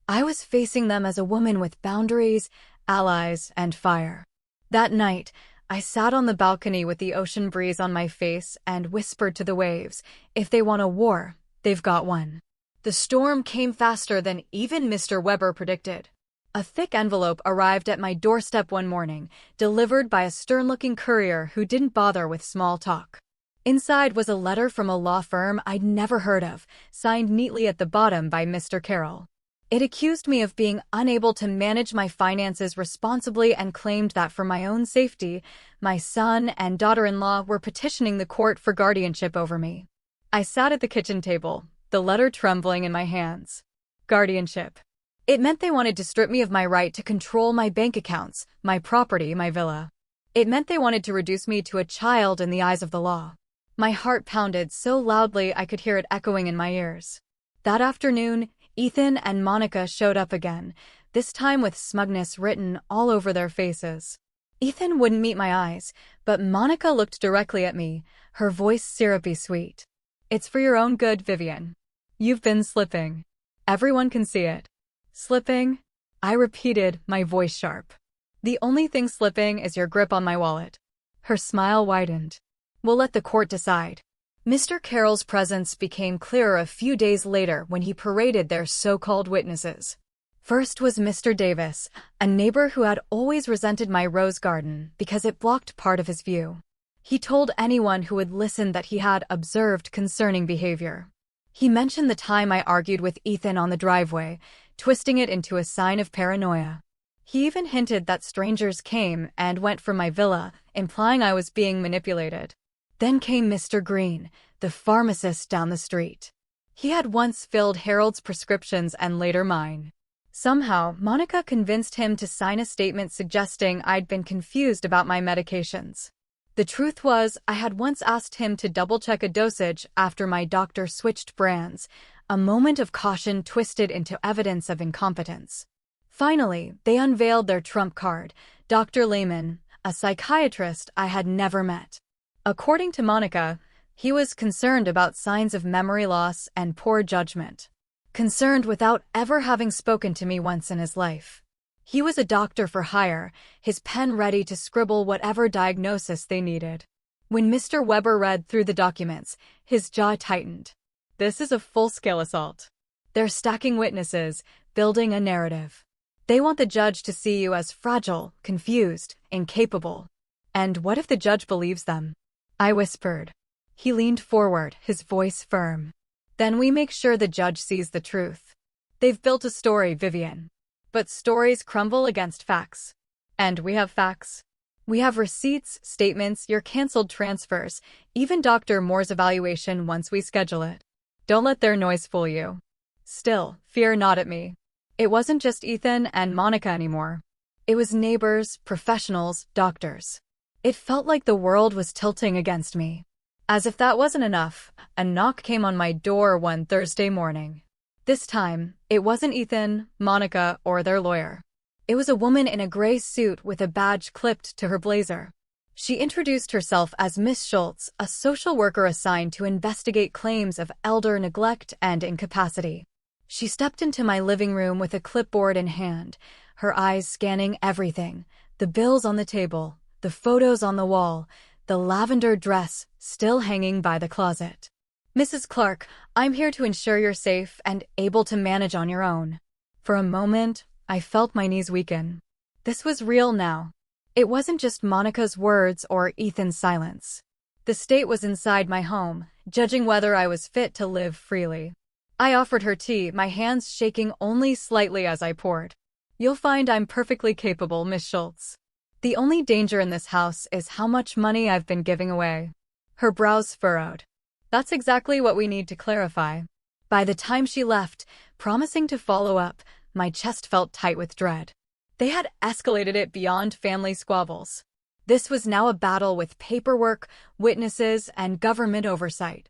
I was facing them as a woman with boundaries, allies, and fire. That night, I sat on the balcony with the ocean breeze on my face and whispered to the waves, "If they want a war, they've got one." The storm came faster than even Mr. Weber predicted. A thick envelope arrived at my doorstep one morning, delivered by a stern-looking courier who didn't bother with small talk. Inside was a letter from a law firm I'd never heard of, signed neatly at the bottom by Mr. Carroll. It accused me of being unable to manage my finances responsibly and claimed that for my own safety, my son and daughter-in-law were petitioning the court for guardianship over me. I sat at the kitchen table, the letter trembling in my hands. Guardianship. It meant they wanted to strip me of my right to control my bank accounts, my property, my villa. It meant they wanted to reduce me to a child in the eyes of the law. My heart pounded so loudly I could hear it echoing in my ears. That afternoon, Ethan and Monica showed up again, this time with smugness written all over their faces. Ethan wouldn't meet my eyes, but Monica looked directly at me, her voice syrupy sweet. "It's for your own good, Vivian. You've been slipping. Everyone can see it." "Slipping?" I repeated, my voice sharp. "The only thing slipping is your grip on my wallet." Her smile widened. "We'll let the court decide." Mr. Carroll's presence became clearer a few days later when he paraded their so-called witnesses. First was Mr. Davis, a neighbor who had always resented my rose garden because it blocked part of his view. He told anyone who would listen that he had observed concerning behavior. He mentioned the time I argued with Ethan on the driveway, twisting it into a sign of paranoia. He even hinted that strangers came and went from my villa, implying I was being manipulated. Then came Mr. Green, the pharmacist down the street. He had once filled Harold's prescriptions and later mine. Somehow, Monica convinced him to sign a statement suggesting I'd been confused about my medications. The truth was, I had once asked him to double-check a dosage after my doctor switched brands, a moment of caution twisted into evidence of incompetence. Finally, they unveiled their trump card, Dr. Lehman, a psychiatrist I had never met. According to Monica, he was concerned about signs of memory loss and poor judgment. Concerned without ever having spoken to me once in his life. He was a doctor for hire, his pen ready to scribble whatever diagnosis they needed. When Mr. Weber read through the documents, his jaw tightened. This is a full-scale assault. They're stacking witnesses, building a narrative. They want the judge to see you as fragile, confused, incapable. And what if the judge believes them? I whispered. He leaned forward, his voice firm. Then we make sure the judge sees the truth. They've built a story, Vivian. But stories crumble against facts. And we have facts. We have receipts, statements, your canceled transfers, even Dr. Moore's evaluation once we schedule it. Don't let their noise fool you. Still, fear not at me. It wasn't just Ethan and Monica anymore. It was neighbors, professionals, doctors. It felt like the world was tilting against me. As if that wasn't enough, a knock came on my door one Thursday morning. This time, it wasn't Ethan, Monica, or their lawyer. It was a woman in a gray suit with a badge clipped to her blazer. She introduced herself as Miss Schultz, a social worker assigned to investigate claims of elder neglect and incapacity. She stepped into my living room with a clipboard in hand, her eyes scanning everything, the bills on the table, the photos on the wall, the lavender dress still hanging by the closet. "Mrs. Clark, I'm here to ensure you're safe and able to manage on your own." For a moment, I felt my knees weaken. This was real now. It wasn't just Monica's words or Ethan's silence. The state was inside my home, judging whether I was fit to live freely. I offered her tea, my hands shaking only slightly as I poured. "You'll find I'm perfectly capable, Miss Schultz. The only danger in this house is how much money I've been giving away." Her brows furrowed. "That's exactly what we need to clarify." By the time she left, promising to follow up, my chest felt tight with dread. They had escalated it beyond family squabbles. This was now a battle with paperwork, witnesses, and government oversight.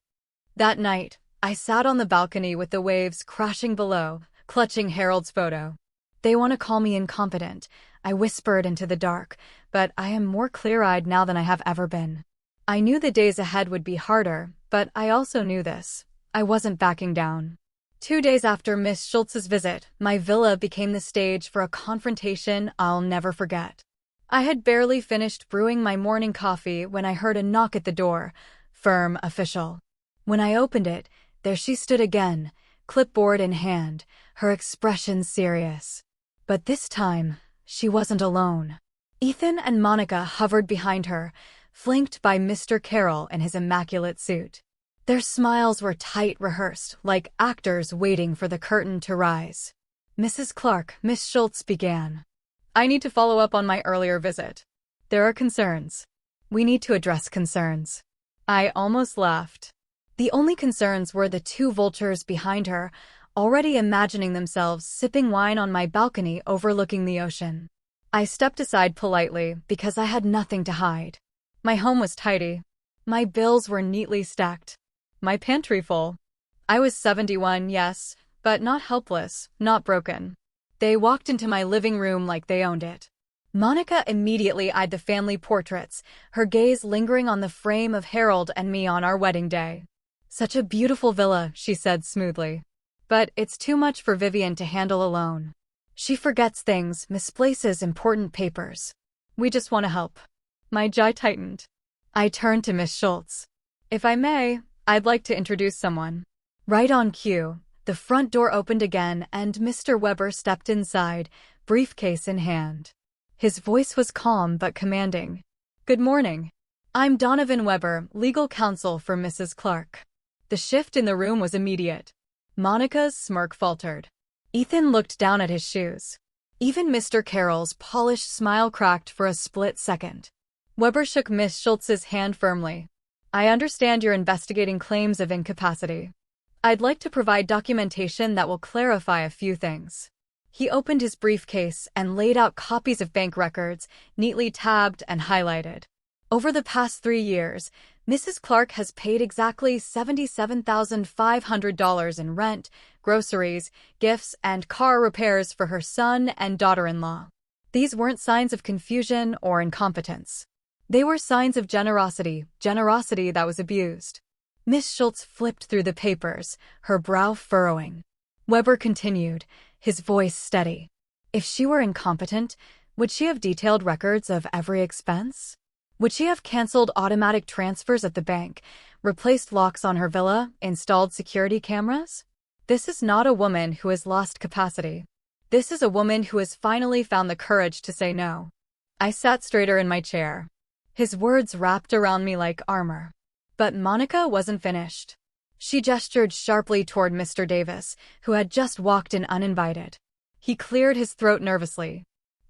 That night, I sat on the balcony with the waves crashing below, clutching Harold's photo. "They want to call me incompetent," I whispered into the dark, "but I am more clear-eyed now than I have ever been." I knew the days ahead would be harder, but I also knew this. I wasn't backing down. 2 days after Miss Schultz's visit, my villa became the stage for a confrontation I'll never forget. I had barely finished brewing my morning coffee when I heard a knock at the door, firm, official. When I opened it, there she stood again, clipboard in hand, her expression serious. But this time, she wasn't alone. Ethan and Monica hovered behind her, flanked by Mr. Carroll in his immaculate suit. Their smiles were tight, rehearsed, like actors waiting for the curtain to rise. "Mrs. Clark," Miss Schultz began. "I need to follow up on my earlier visit. There are concerns. We need to address concerns." I almost laughed. The only concerns were the two vultures behind her, already imagining themselves sipping wine on my balcony overlooking the ocean. I stepped aside politely because I had nothing to hide. My home was tidy. My bills were neatly stacked. My pantry full. I was 71, yes, but not helpless, not broken. They walked into my living room like they owned it. Monica immediately eyed the family portraits, her gaze lingering on the frame of Harold and me on our wedding day. "Such a beautiful villa," she said smoothly. "But it's too much for Vivian to handle alone. She forgets things, misplaces important papers. We just want to help." My jaw tightened. I turned to Miss Schultz. "If I may, I'd like to introduce someone." Right on cue, the front door opened again and Mr. Weber stepped inside, briefcase in hand. His voice was calm but commanding. "Good morning. I'm Donovan Weber, legal counsel for Mrs. Clark." The shift in the room was immediate. Monica's smirk faltered. Ethan looked down at his shoes. Even Mr. Carroll's polished smile cracked for a split second. Weber shook Miss Schultz's hand firmly. "I understand you're investigating claims of incapacity. I'd like to provide documentation that will clarify a few things." He opened his briefcase and laid out copies of bank records, neatly tabbed and highlighted. Over the past 3 years, Mrs. Clark has paid exactly $77,500 in rent, groceries, gifts, and car repairs for her son and daughter-in-law. These weren't signs of confusion or incompetence. They were signs of generosity that was abused. Miss Schultz flipped through the papers, her brow furrowing. Weber continued, his voice steady. If she were incompetent, would she have detailed records of every expense? Would she have canceled automatic transfers at the bank, replaced locks on her villa, installed security cameras? This is not a woman who has lost capacity. This is a woman who has finally found the courage to say no. I sat straighter in my chair. His words wrapped around me like armor. But Monica wasn't finished. She gestured sharply toward Mr. Davis, who had just walked in uninvited. He cleared his throat nervously.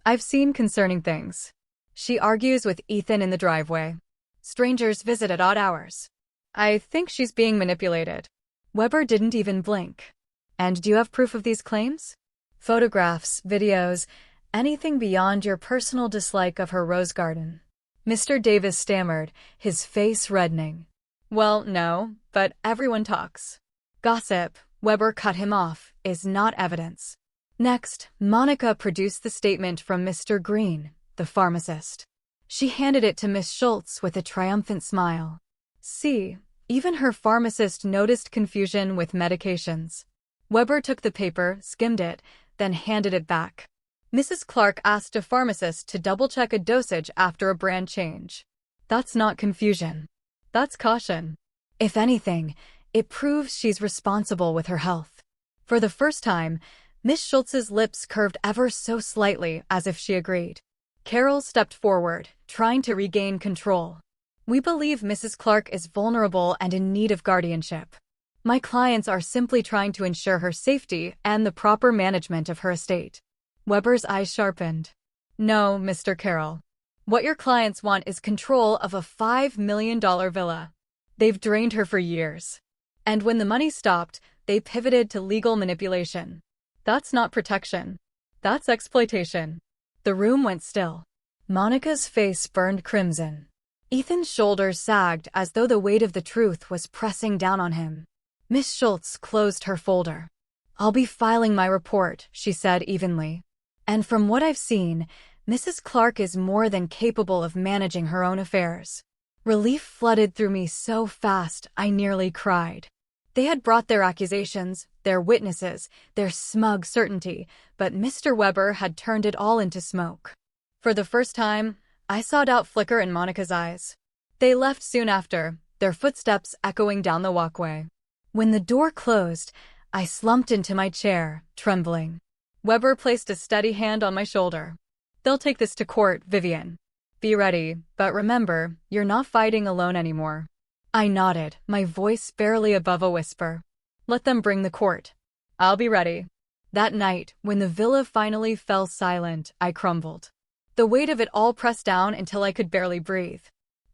"I've seen concerning things. She argues with Ethan in the driveway. Strangers visit at odd hours. I think she's being manipulated." Weber didn't even blink. "And do you have proof of these claims?" Photographs, videos, anything beyond your personal dislike of her rose garden. Mr. Davis stammered, his face reddening. Well, no, but everyone talks. Gossip, Weber cut him off, is not evidence. Next, Monica produced the statement from Mr. Green, the pharmacist. She handed it to Miss Schultz with a triumphant smile. See, even her pharmacist noticed confusion with medications. Weber took the paper, skimmed it, then handed it back. Mrs. Clark asked a pharmacist to double-check a dosage after a brand change. That's not confusion. That's caution. If anything, it proves she's responsible with her health. For the first time, Miss Schultz's lips curved ever so slightly as if she agreed. Carol stepped forward, trying to regain control. We believe Mrs. Clark is vulnerable and in need of guardianship. My clients are simply trying to ensure her safety and the proper management of her estate. Weber's eyes sharpened. No, Mr. Carroll. What your clients want is control of a $5 million villa. They've drained her for years. And when the money stopped, they pivoted to legal manipulation. That's not protection. That's exploitation. The room went still. Monica's face burned crimson. Ethan's shoulders sagged as though the weight of the truth was pressing down on him. Miss Schultz closed her folder. I'll be filing my report, she said evenly. And from what I've seen, Mrs. Clark is more than capable of managing her own affairs. Relief flooded through me so fast I nearly cried. They had brought their accusations, their witnesses, their smug certainty, but Mr. Weber had turned it all into smoke. For the first time, I saw doubt flicker in Monica's eyes. They left soon after, their footsteps echoing down the walkway. When the door closed, I slumped into my chair, trembling. Weber placed a steady hand on my shoulder. They'll take this to court, Vivian. Be ready, but remember, you're not fighting alone anymore. I nodded, my voice barely above a whisper. Let them bring the court. I'll be ready. That night, when the villa finally fell silent, I crumbled. The weight of it all pressed down until I could barely breathe.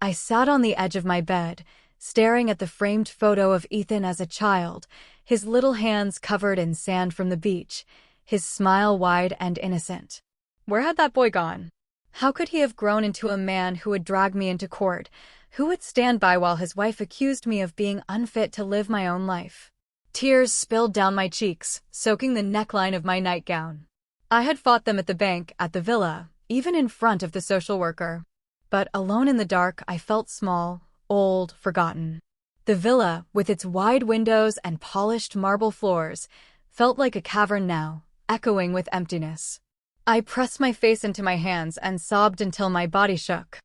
I sat on the edge of my bed, staring at the framed photo of Ethan as a child, his little hands covered in sand from the beach, his smile wide and innocent. Where had that boy gone? How could he have grown into a man who would drag me into court, who would stand by while his wife accused me of being unfit to live my own life? Tears spilled down my cheeks, soaking the neckline of my nightgown. I had fought them at the bank, at the villa, even in front of the social worker. But alone in the dark, I felt small, old, forgotten. The villa, with its wide windows and polished marble floors, felt like a cavern now, echoing with emptiness. I pressed my face into my hands and sobbed until my body shook.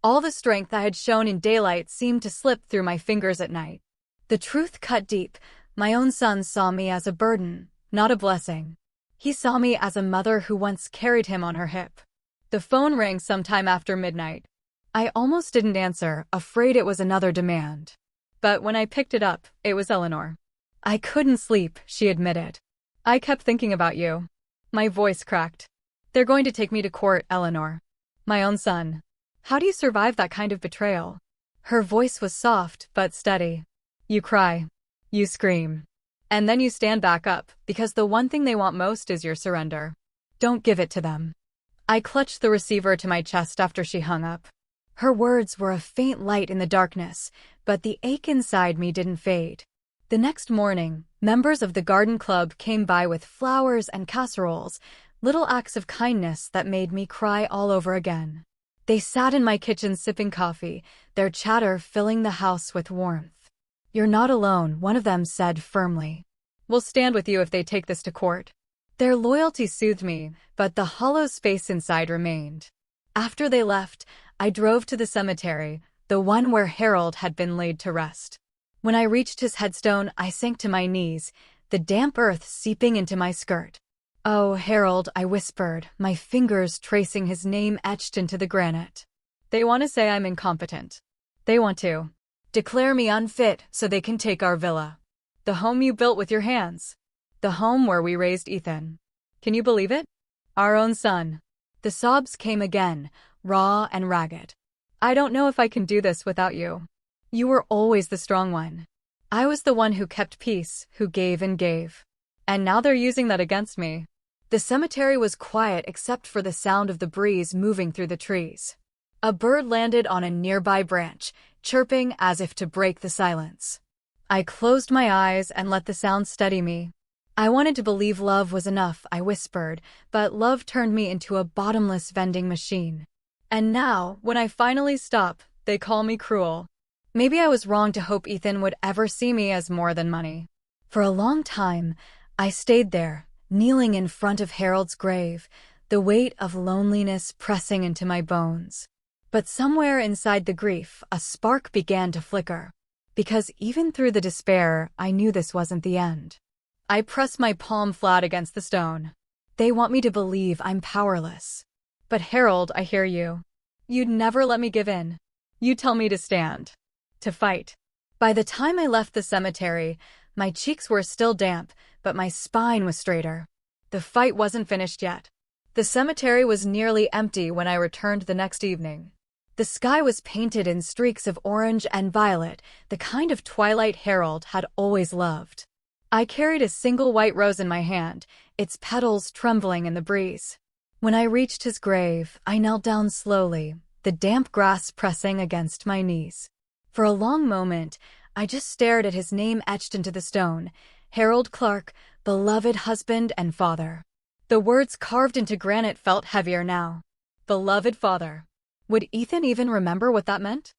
All the strength I had shown in daylight seemed to slip through my fingers at night. The truth cut deep. My own son saw me as a burden, not a blessing. He saw me as a mother who once carried him on her hip. The phone rang sometime after midnight. I almost didn't answer, afraid it was another demand. But when I picked it up, it was Eleanor. I couldn't sleep, she admitted. I kept thinking about you. My voice cracked. They're going to take me to court, Eleanor. My own son. How do you survive that kind of betrayal? Her voice was soft but steady. You cry. You scream. And then you stand back up, because the one thing they want most is your surrender. Don't give it to them. I clutched the receiver to my chest after she hung up. Her words were a faint light in the darkness, but the ache inside me didn't fade. The next morning, members of the garden club came by with flowers and casseroles, little acts of kindness that made me cry all over again. They sat in my kitchen sipping coffee, their chatter filling the house with warmth. You're not alone, one of them said firmly. We'll stand with you if they take this to court. Their loyalty soothed me, but the hollow space inside remained. After they left, I drove to the cemetery, the one where Harold had been laid to rest. When I reached his headstone, I sank to my knees, the damp earth seeping into my skirt. Oh, Harold, I whispered, my fingers tracing his name etched into the granite. They want to say I'm incompetent. They want to declare me unfit so they can take our villa. The home you built with your hands. The home where we raised Ethan. Can you believe it? Our own son. The sobs came again, raw and ragged. I don't know if I can do this without you. You were always the strong one. I was the one who kept peace, who gave and gave. And now they're using that against me. The cemetery was quiet except for the sound of the breeze moving through the trees. A bird landed on a nearby branch, chirping as if to break the silence. I closed my eyes and let the sound steady me. I wanted to believe love was enough, I whispered, but love turned me into a bottomless vending machine. And now, when I finally stop, they call me cruel. Maybe I was wrong to hope Ethan would ever see me as more than money. For a long time, I stayed there, kneeling in front of Harold's grave, the weight of loneliness pressing into my bones. But somewhere inside the grief, a spark began to flicker. Because even through the despair, I knew this wasn't the end. I pressed my palm flat against the stone. They want me to believe I'm powerless. But Harold, I hear you. You'd never let me give in. You tell me to stand. To fight. By the time I left the cemetery, my cheeks were still damp, but my spine was straighter. The fight wasn't finished yet. The cemetery was nearly empty when I returned the next evening. The sky was painted in streaks of orange and violet, the kind of twilight Harold had always loved. I carried a single white rose in my hand, its petals trembling in the breeze. When I reached his grave, I knelt down slowly, the damp grass pressing against my knees. For a long moment, I just stared at his name etched into the stone, Harold Clark, beloved husband and father. The words carved into granite felt heavier now. Beloved father. Would Ethan even remember what that meant?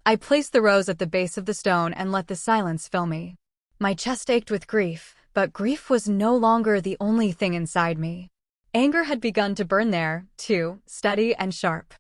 I placed the rose at the base of the stone and let the silence fill me. My chest ached with grief, but grief was no longer the only thing inside me. Anger had begun to burn there, too, steady and sharp.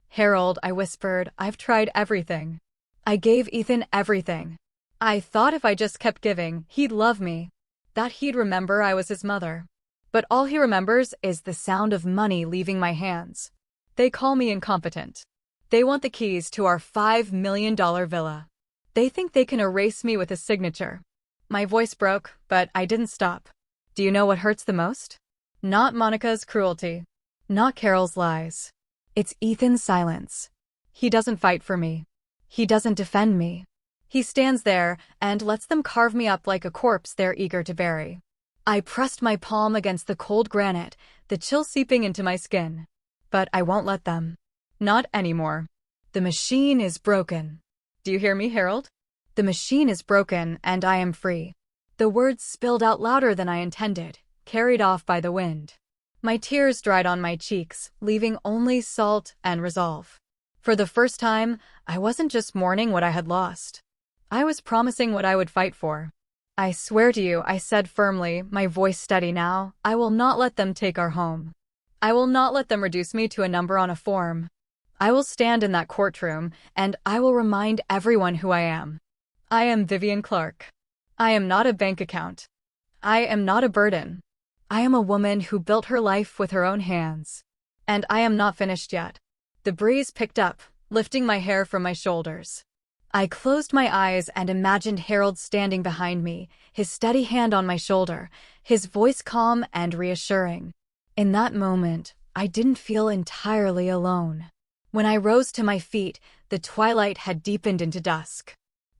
Harold, I whispered, I've tried everything. I gave Ethan everything. I thought if I just kept giving, he'd love me. That he'd remember I was his mother. But all he remembers is the sound of money leaving my hands. They call me incompetent. They want the keys to our $5 million villa. They think they can erase me with a signature. My voice broke, but I didn't stop. Do you know what hurts the most? Not Monica's cruelty. Not Carol's lies. It's Ethan's silence. He doesn't fight for me. He doesn't defend me. He stands there and lets them carve me up like a corpse they're eager to bury. I pressed my palm against the cold granite, the chill seeping into my skin. But I won't let them. Not anymore. The machine is broken. Do you hear me, Harold? The machine is broken, and I am free. The words spilled out louder than I intended, carried off by the wind. My tears dried on my cheeks, leaving only salt and resolve. For the first time, I wasn't just mourning what I had lost. I was promising what I would fight for. I swear to you, I said firmly, my voice steady now, I will not let them take our home. I will not let them reduce me to a number on a form. I will stand in that courtroom, and I will remind everyone who I am. I am Vivian Clark. I am not a bank account. I am not a burden. I am a woman who built her life with her own hands. And I am not finished yet. The breeze picked up, lifting my hair from my shoulders. I closed my eyes and imagined Harold standing behind me, his steady hand on my shoulder, his voice calm and reassuring. In that moment, I didn't feel entirely alone. When I rose to my feet, the twilight had deepened into dusk.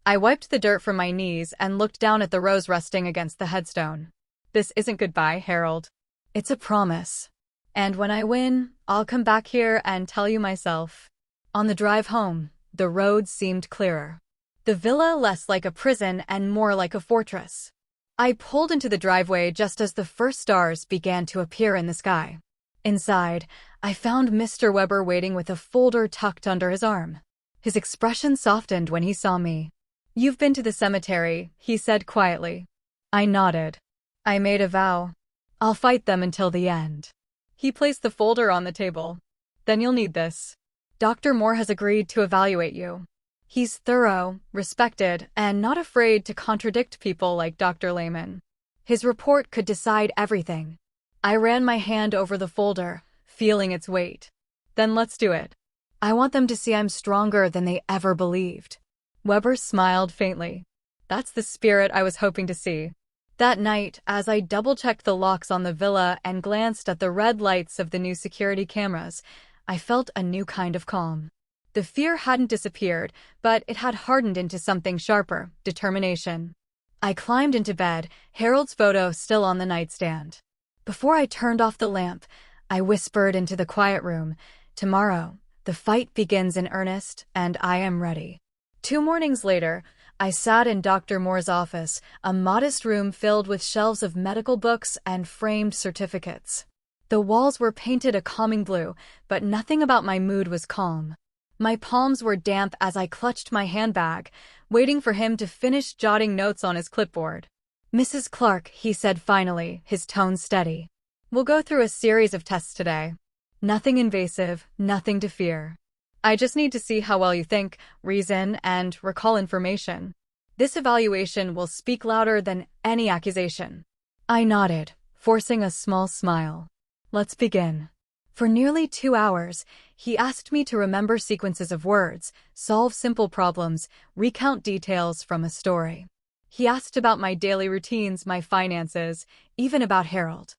I wiped the dirt from my knees and looked down at the rose resting against the headstone. This isn't goodbye, Harold. It's a promise. And when I win, I'll come back here and tell you myself. On the drive home, the road seemed clearer. The villa less like a prison and more like a fortress. I pulled into the driveway just as the first stars began to appear in the sky. Inside, I found Mr. Weber waiting with a folder tucked under his arm. His expression softened when he saw me. "You've been to the cemetery," he said quietly. I nodded. I made a vow. I'll fight them until the end. He placed the folder on the table. Then you'll need this. Dr. Moore has agreed to evaluate you. He's thorough, respected, and not afraid to contradict people like Dr. Lehman. His report could decide everything. I ran my hand over the folder, feeling its weight. Then let's do it. I want them to see I'm stronger than they ever believed. Weber smiled faintly. That's the spirit I was hoping to see. That night, as I double-checked the locks on the villa and glanced at the red lights of the new security cameras, I felt a new kind of calm. The fear hadn't disappeared, but it had hardened into something sharper, determination. I climbed into bed, Harold's photo still on the nightstand. Before I turned off the lamp, I whispered into the quiet room, "Tomorrow, the fight begins in earnest, and I am ready." 2 mornings later, I sat in Dr. Moore's office, a modest room filled with shelves of medical books and framed certificates. The walls were painted a calming blue, but nothing about my mood was calm. My palms were damp as I clutched my handbag, waiting for him to finish jotting notes on his clipboard. "Mrs. Clark," he said finally, his tone steady. "We'll go through a series of tests today. Nothing invasive, nothing to fear. I just need to see how well you think, reason, and recall information. This evaluation will speak louder than any accusation." I nodded, forcing a small smile. "Let's begin." For nearly 2 hours, he asked me to remember sequences of words, solve simple problems, recount details from a story. He asked about my daily routines, my finances, even about Harold.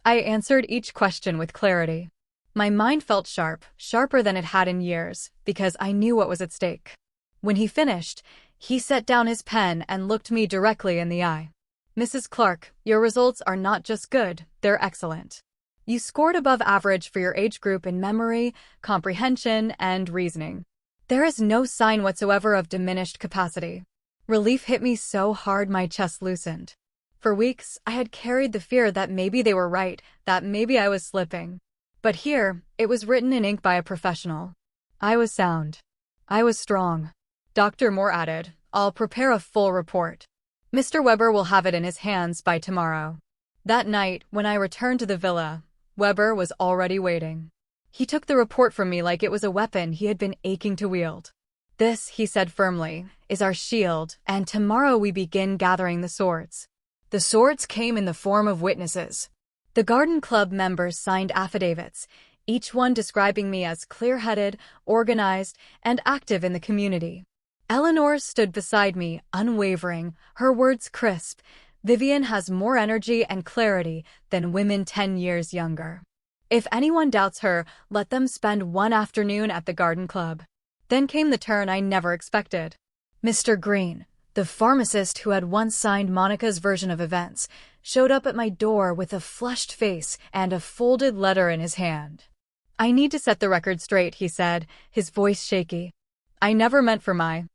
I answered each question with clarity. My mind felt sharp, sharper than it had in years, because I knew what was at stake. When he finished, he set down his pen and looked me directly in the eye. "Mrs. Clark, your results are not just good, they're excellent. You scored above average for your age group in memory, comprehension, and reasoning. There is no sign whatsoever of diminished capacity." Relief hit me so hard my chest loosened. For weeks, I had carried the fear that maybe they were right, that maybe I was slipping. But here, it was written in ink by a professional. I was sound. I was strong. Dr. Moore added, "I'll prepare a full report. Mr. Weber will have it in his hands by tomorrow." That night, when I returned to the villa, Weber was already waiting. He took the report from me like it was a weapon he had been aching to wield. "This," he said firmly, "is our shield, and tomorrow we begin gathering the swords." The swords came in the form of witnesses. The Garden Club members signed affidavits, each one describing me as clear-headed, organized, and active in the community. Eleanor stood beside me, unwavering, her words crisp. "Vivian has more energy and clarity than women 10 years younger. If anyone doubts her, let them spend one afternoon at the Garden Club." Then came the turn I never expected. Mr. Green, the pharmacist who had once signed Monica's version of events, showed up at my door with a flushed face and a folded letter in his hand. "I need to set the record straight," he said, his voice shaky. "I never meant for my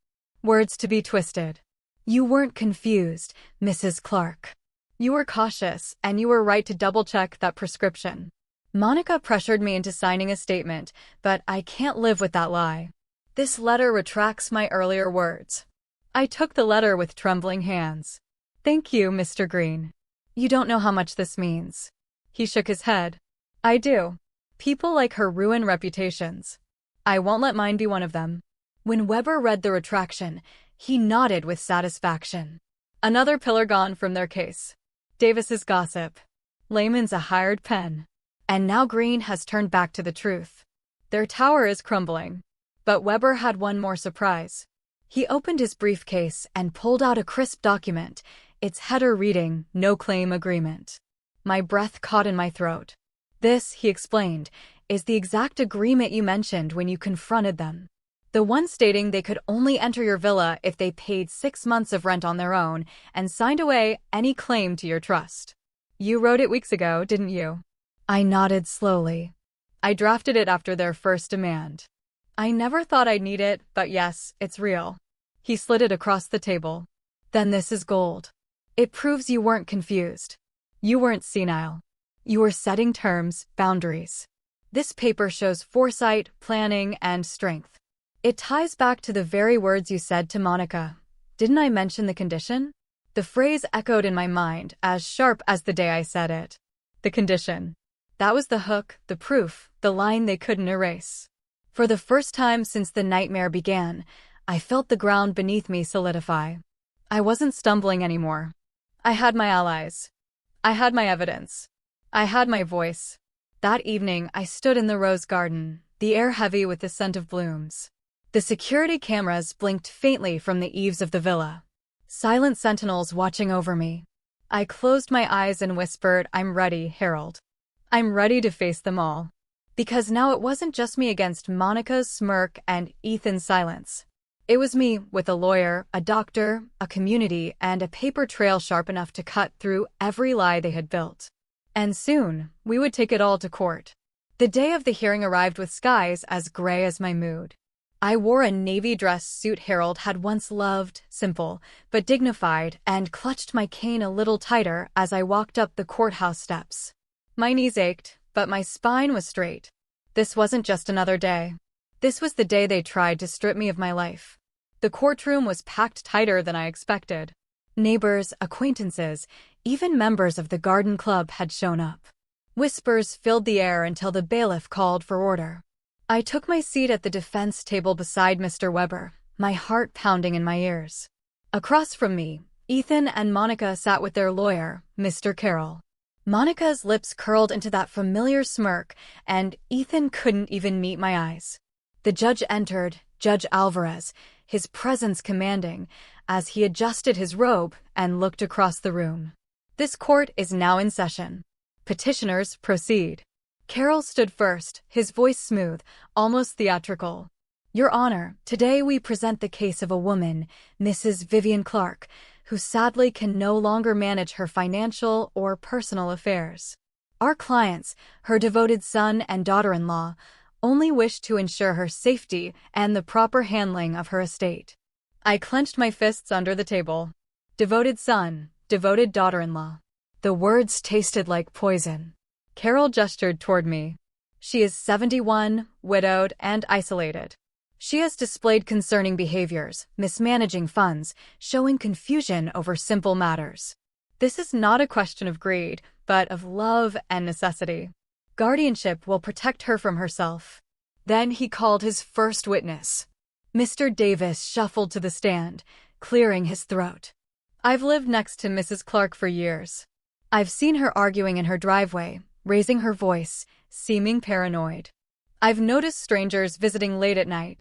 words to be twisted. You weren't confused, Mrs. Clark. You were cautious, and you were right to double-check that prescription. Monica pressured me into signing a statement, but I can't live with that lie. This letter retracts my earlier words." I took the letter with trembling hands. "Thank you, Mr. Green. You don't know how much this means." He shook his head. "I do. People like her ruin reputations. I won't let mine be one of them." When Weber read the retraction, he nodded with satisfaction. Another pillar gone from their case. Davis's gossip. Lehman's a hired pen. And now Green has turned back to the truth. Their tower is crumbling. But Weber had one more surprise. He opened his briefcase and pulled out a crisp document, its header reading, "No Claim Agreement." My breath caught in my throat. "This," he explained, "is the exact agreement you mentioned when you confronted them. The one stating they could only enter your villa if they paid 6 months of rent on their own and signed away any claim to your trust. You wrote it weeks ago, didn't you?" I nodded slowly. "I drafted it after their first demand. I never thought I'd need it, but yes, it's real." He slid it across the table. "Then this is gold. It proves you weren't confused. You weren't senile. You were setting terms, boundaries. This paper shows foresight, planning, and strength. It ties back to the very words you said to Monica. Didn't I mention the condition?" The phrase echoed in my mind, as sharp as the day I said it. The condition. That was the hook, the proof, the line they couldn't erase. For the first time since the nightmare began, I felt the ground beneath me solidify. I wasn't stumbling anymore. I had my allies. I had my evidence. I had my voice. That evening, I stood in the rose garden, the air heavy with the scent of blooms. The security cameras blinked faintly from the eaves of the villa. Silent sentinels watching over me. I closed my eyes and whispered, "I'm ready, Harold. I'm ready to face them all." Because now it wasn't just me against Monica's smirk and Ethan's silence. It was me, with a lawyer, a doctor, a community, and a paper trail sharp enough to cut through every lie they had built. And soon, we would take it all to court. The day of the hearing arrived with skies as gray as my mood. I wore a navy dress suit Harold had once loved, simple, but dignified, and clutched my cane a little tighter as I walked up the courthouse steps. My knees ached, but my spine was straight. This wasn't just another day. This was the day they tried to strip me of my life. The courtroom was packed tighter than I expected. Neighbors, acquaintances, even members of the garden club had shown up. Whispers filled the air until the bailiff called for order. I took my seat at the defense table beside Mr. Weber, my heart pounding in my ears. Across from me, Ethan and Monica sat with their lawyer, Mr. Carroll. Monica's lips curled into that familiar smirk, and Ethan couldn't even meet my eyes. The judge entered, Judge Alvarez, his presence commanding, as he adjusted his robe and looked across the room. This court is now in session. Petitioners, proceed. Carroll stood first, his voice smooth, almost theatrical. Your Honor, today we present the case of a woman, Mrs. Vivian Clark, who sadly can no longer manage her financial or personal affairs. Our clients, her devoted son and daughter-in-law, only wish to ensure her safety and the proper handling of her estate. I clenched my fists under the table. Devoted son, devoted daughter-in-law. The words tasted like poison. Carroll gestured toward me. She is 71, widowed, and isolated. She has displayed concerning behaviors, mismanaging funds, showing confusion over simple matters. This is not a question of greed, but of love and necessity. Guardianship will protect her from herself. Then he called his first witness. Mr. Davis shuffled to the stand, clearing his throat. I've lived next to Mrs. Clark for years. I've seen her arguing in her driveway, raising her voice, seeming paranoid. I've noticed strangers visiting late at night.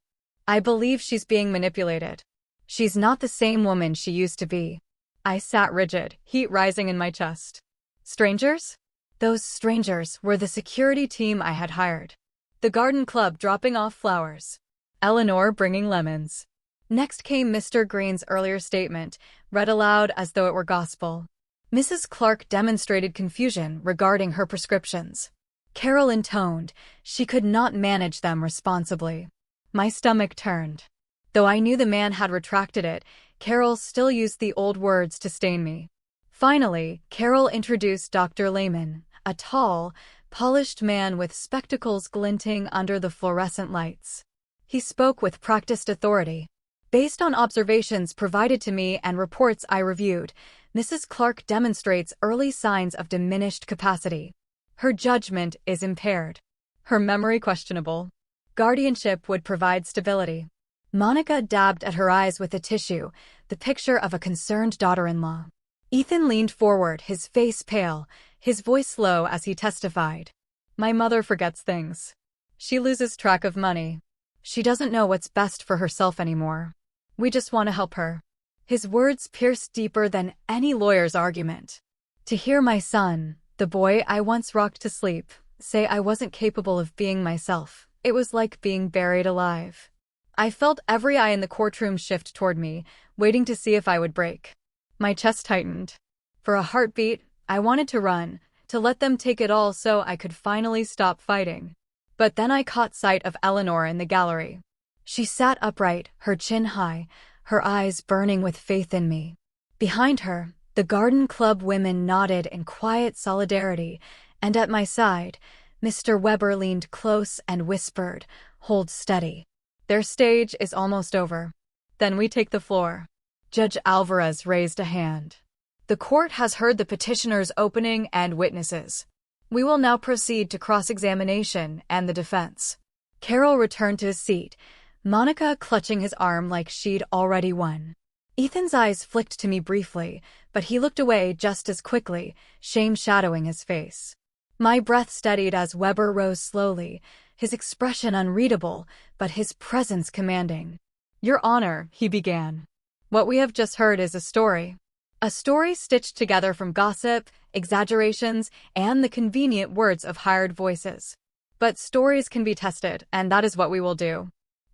I believe she's being manipulated. She's not the same woman she used to be. I sat rigid, heat rising in my chest. Strangers? Those strangers were the security team I had hired. The garden club dropping off flowers. Eleanor bringing lemons. Next came Mr. Green's earlier statement, read aloud as though it were gospel. Mrs. Clark demonstrated confusion regarding her prescriptions. Carroll intoned, she could not manage them responsibly. My stomach turned. Though I knew the man had retracted it, Carroll still used the old words to stain me. Finally, Carroll introduced Dr. Lehman, a tall, polished man with spectacles glinting under the fluorescent lights. He spoke with practiced authority. Based on observations provided to me and reports I reviewed, Mrs. Clark demonstrates early signs of diminished capacity. Her judgment is impaired. Her memory questionable. Guardianship would provide stability. Monica dabbed at her eyes with a tissue, the picture of a concerned daughter-in-law. Ethan leaned forward, his face pale, his voice low as he testified. My mother forgets things. She loses track of money. She doesn't know what's best for herself anymore. We just want to help her. His words pierced deeper than any lawyer's argument. To hear my son, the boy I once rocked to sleep, say I wasn't capable of being myself, it was like being buried alive. I felt every eye in the courtroom shift toward me, waiting to see if I would break. My chest tightened. For a heartbeat, I wanted to run, to let them take it all so I could finally stop fighting. But then I caught sight of Eleanor in the gallery. She sat upright, her chin high, her eyes burning with faith in me. Behind her, the garden club women nodded in quiet solidarity, and at my side, Mr. Weber leaned close and whispered, "Hold steady. Their stage is almost over. Then we take the floor." Judge Alvarez raised a hand. The court has heard the petitioner's opening and witnesses. We will now proceed to cross-examination and the defense. Carroll returned to his seat, Monica clutching his arm like she'd already won. Ethan's eyes flicked to me briefly, but he looked away just as quickly, shame shadowing his face. My breath steadied as Weber rose slowly, his expression unreadable, but his presence commanding. Your Honor, he began. What we have just heard is a story. A story stitched together from gossip, exaggerations, and the convenient words of hired voices. But stories can be tested, and that is what we will do.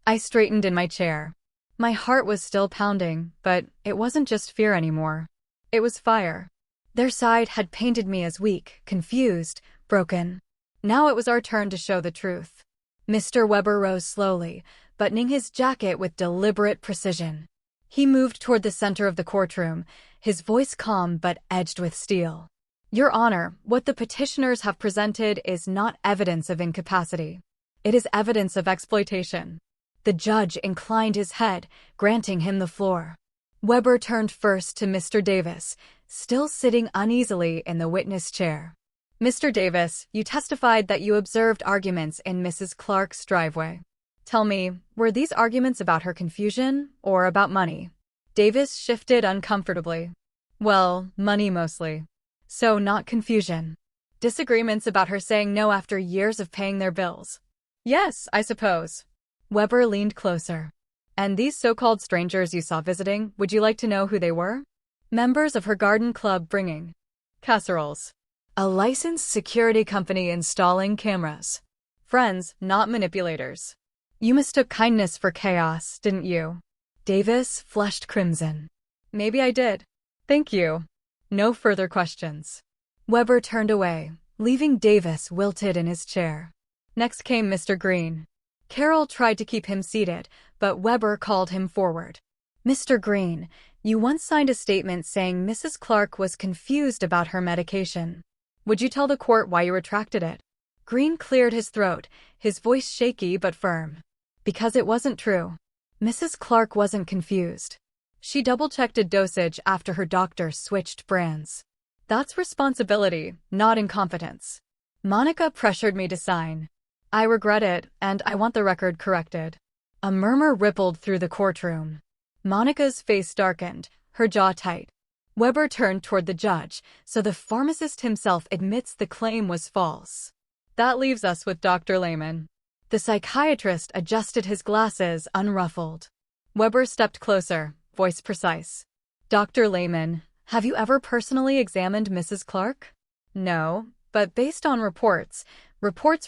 I straightened in my chair. My heart was still pounding, but it wasn't just fear anymore. It was fire. Their side had painted me as weak, confused, broken. Now it was our turn to show the truth. Mr. Weber rose slowly, buttoning his jacket with deliberate precision. He moved toward the center of the courtroom, his voice calm but edged with steel. Your Honor, what the petitioners have presented is not evidence of incapacity. It is evidence of exploitation. The judge inclined his head, granting him the floor. Weber turned first to Mr. Davis, still sitting uneasily in the witness chair. Mr. Davis, you testified that you observed arguments in Mrs. Clark's driveway. Tell me, were these arguments about her confusion or about money? Davis shifted uncomfortably. Well, money mostly. So not confusion. Disagreements about her saying no after years of paying their bills. Yes, I suppose. Weber leaned closer. And these so-called strangers you saw visiting, would you like to know who they were? Members of her garden club bringing casseroles. A licensed security company installing cameras. Friends, not manipulators. You mistook kindness for chaos, didn't you? Davis flushed crimson. Maybe I did. Thank you. No further questions. Weber turned away, leaving Davis wilted in his chair. Next came Mr. Green. Carol tried to keep him seated, but Weber called him forward. Mr. Green, you once signed a statement saying Mrs. Clark was confused about her medication. Would you tell the court why you retracted it? Green cleared his throat, his voice shaky but firm. Because it wasn't true. Mrs. Clark wasn't confused. She double-checked a dosage after her doctor switched brands. That's responsibility, not incompetence. Monica pressured me to sign. I regret it, and I want the record corrected. A murmur rippled through the courtroom. Monica's face darkened, her jaw tight. Weber turned toward the judge, so the pharmacist himself admits the claim was false. That leaves us with Dr. Lehman. The psychiatrist adjusted his glasses, unruffled. Weber stepped closer, voice precise. Dr. Lehman, have you ever personally examined Mrs. Clark? No, but based on reports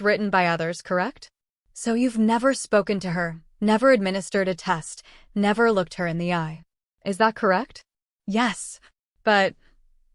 written by others, correct? So you've never spoken to her, never administered a test, never looked her in the eye. Is that correct? Yes. But,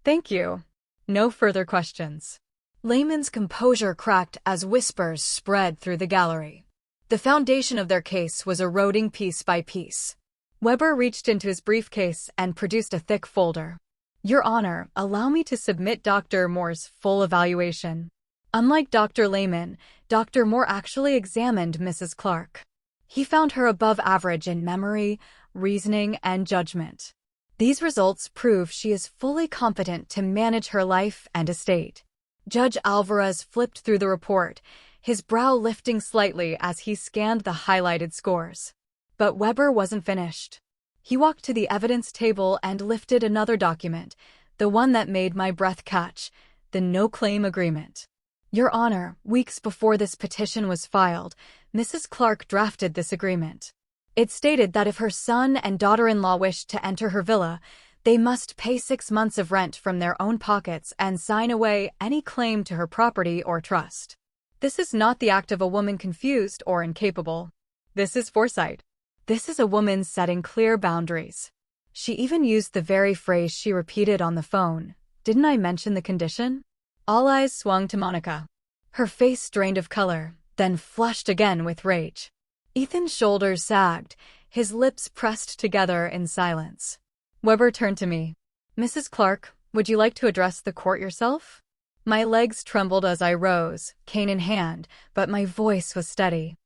thank you. No further questions. Lehman's composure cracked as whispers spread through the gallery. The foundation of their case was eroding piece by piece. Weber reached into his briefcase and produced a thick folder. Your Honor, allow me to submit Dr. Moore's full evaluation. Unlike Dr. Lehman, Dr. Moore actually examined Mrs. Clark. He found her above average in memory, reasoning, and judgment. These results prove she is fully competent to manage her life and estate. Judge Alvarez flipped through the report, his brow lifting slightly as he scanned the highlighted scores. But Weber wasn't finished. He walked to the evidence table and lifted another document, the one that made my breath catch, the no-claim agreement. Your Honor, weeks before this petition was filed, Mrs. Clark drafted this agreement. It stated that if her son and daughter-in-law wished to enter her villa, they must pay 6 months of rent from their own pockets and sign away any claim to her property or trust. This is not the act of a woman confused or incapable. This is foresight. This is a woman setting clear boundaries. She even used the very phrase she repeated on the phone. Didn't I mention the condition? All eyes swung to Monica. Her face drained of color, then flushed again with rage. Ethan's shoulders sagged, his lips pressed together in silence. Weber turned to me. Mrs. Clark, would you like to address the court yourself? My legs trembled as I rose, cane in hand, but my voice was steady.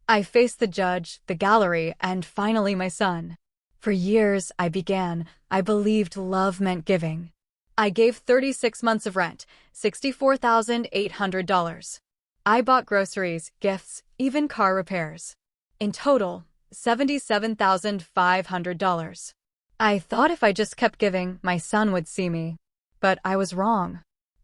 I faced the judge, the gallery, and finally my son. For years, I believed love meant giving. I gave 36 months of rent, $64,800. I bought groceries, gifts, even car repairs. In total, $77,500. I thought if I just kept giving, my son would see me. But I was wrong.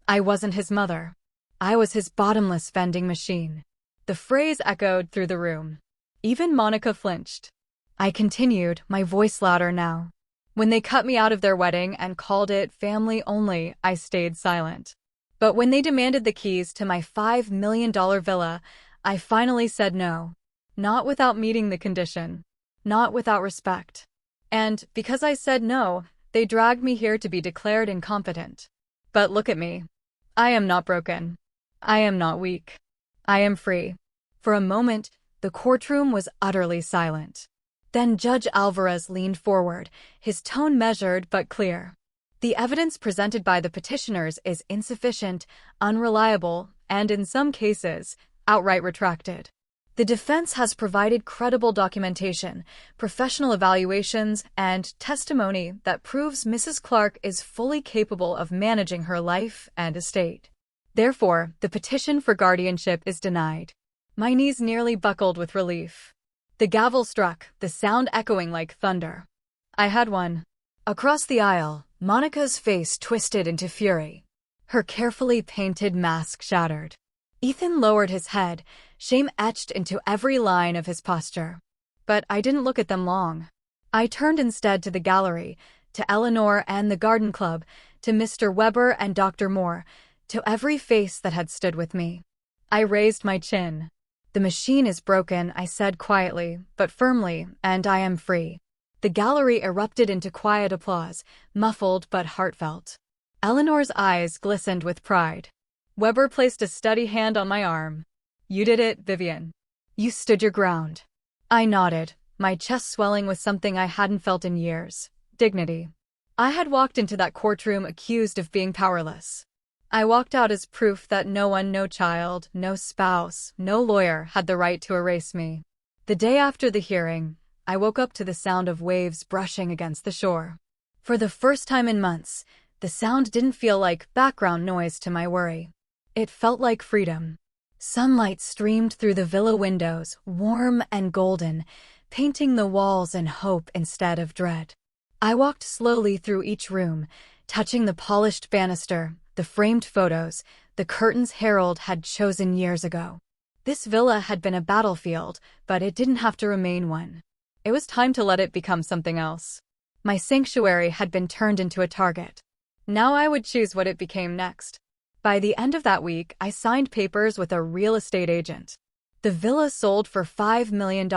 I wasn't his mother. I was his bottomless vending machine. The phrase echoed through the room. Even Monica flinched. I continued, my voice louder now. When they cut me out of their wedding and called it family only, I stayed silent. But when they demanded the keys to my $5 million villa, I finally said no. Not without meeting the condition. Not without respect. And because I said no, they dragged me here to be declared incompetent. But look at me. I am not broken. I am not weak. I am free. For a moment, the courtroom was utterly silent. Then Judge Alvarez leaned forward, his tone measured but clear. The evidence presented by the petitioners is insufficient, unreliable, and in some cases, outright retracted. The defense has provided credible documentation, professional evaluations, and testimony that proves Mrs. Clark is fully capable of managing her life and estate. Therefore, the petition for guardianship is denied. My knees nearly buckled with relief. The gavel struck, the sound echoing like thunder. I had won. Across the aisle, Monica's face twisted into fury. Her carefully painted mask shattered. Ethan lowered his head, shame etched into every line of his posture. But I didn't look at them long. I turned instead to the gallery, to Eleanor and the garden club, to Mr. Weber and Dr. Moore, to every face that had stood with me. I raised my chin. The machine is broken, I said quietly, but firmly, and I am free. The gallery erupted into quiet applause, muffled but heartfelt. Eleanor's eyes glistened with pride. Weber placed a steady hand on my arm. You did it, Vivian. You stood your ground. I nodded, my chest swelling with something I hadn't felt in years. Dignity. I had walked into that courtroom accused of being powerless. I walked out as proof that no one, no child, no spouse, no lawyer had the right to erase me. The day after the hearing, I woke up to the sound of waves brushing against the shore. For the first time in months, the sound didn't feel like background noise to my worry. It felt like freedom. Sunlight streamed through the villa windows, warm and golden, painting the walls in hope instead of dread. I walked slowly through each room, touching the polished banister, the framed photos, the curtains Harold had chosen years ago. This villa had been a battlefield, but it didn't have to remain one. It was time to let it become something else. My sanctuary had been turned into a target. Now I would choose what it became next. By the end of that week, I signed papers with a real estate agent. The villa sold for $5 million,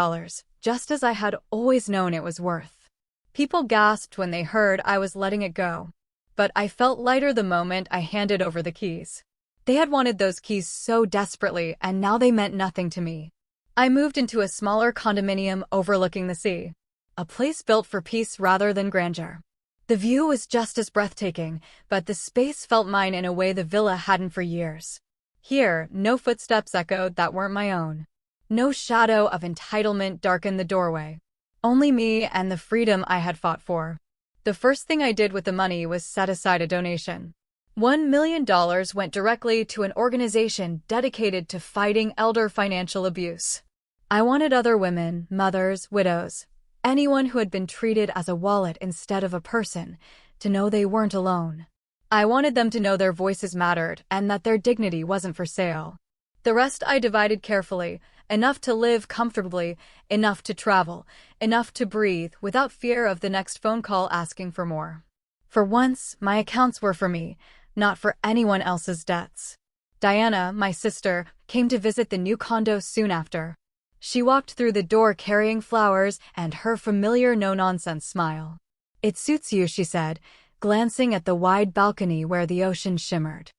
just as I had always known it was worth. People gasped when they heard I was letting it go. But I felt lighter the moment I handed over the keys. They had wanted those keys so desperately, and now they meant nothing to me. I moved into a smaller condominium overlooking the sea. A place built for peace rather than grandeur. The view was just as breathtaking, but the space felt mine in a way the villa hadn't for years. Here, no footsteps echoed that weren't my own. No shadow of entitlement darkened the doorway. Only me and the freedom I had fought for. The first thing I did with the money was set aside a donation. $1 million went directly to an organization dedicated to fighting elder financial abuse. I wanted other women, mothers, widows, anyone who had been treated as a wallet instead of a person, to know they weren't alone. I wanted them to know their voices mattered and that their dignity wasn't for sale. The rest I divided carefully, enough to live comfortably, enough to travel, enough to breathe without fear of the next phone call asking for more. For once, my accounts were for me, not for anyone else's debts. Diana, my sister, came to visit the new condo soon after. She walked through the door carrying flowers and her familiar no-nonsense smile. "It suits you," she said, glancing at the wide balcony where the ocean shimmered.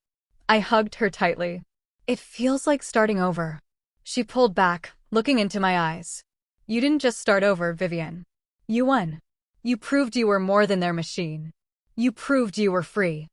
I hugged her tightly. "It feels like starting over." She pulled back, looking into my eyes. "You didn't just start over, Vivian. You won. You proved you were more than their machine. You proved you were free."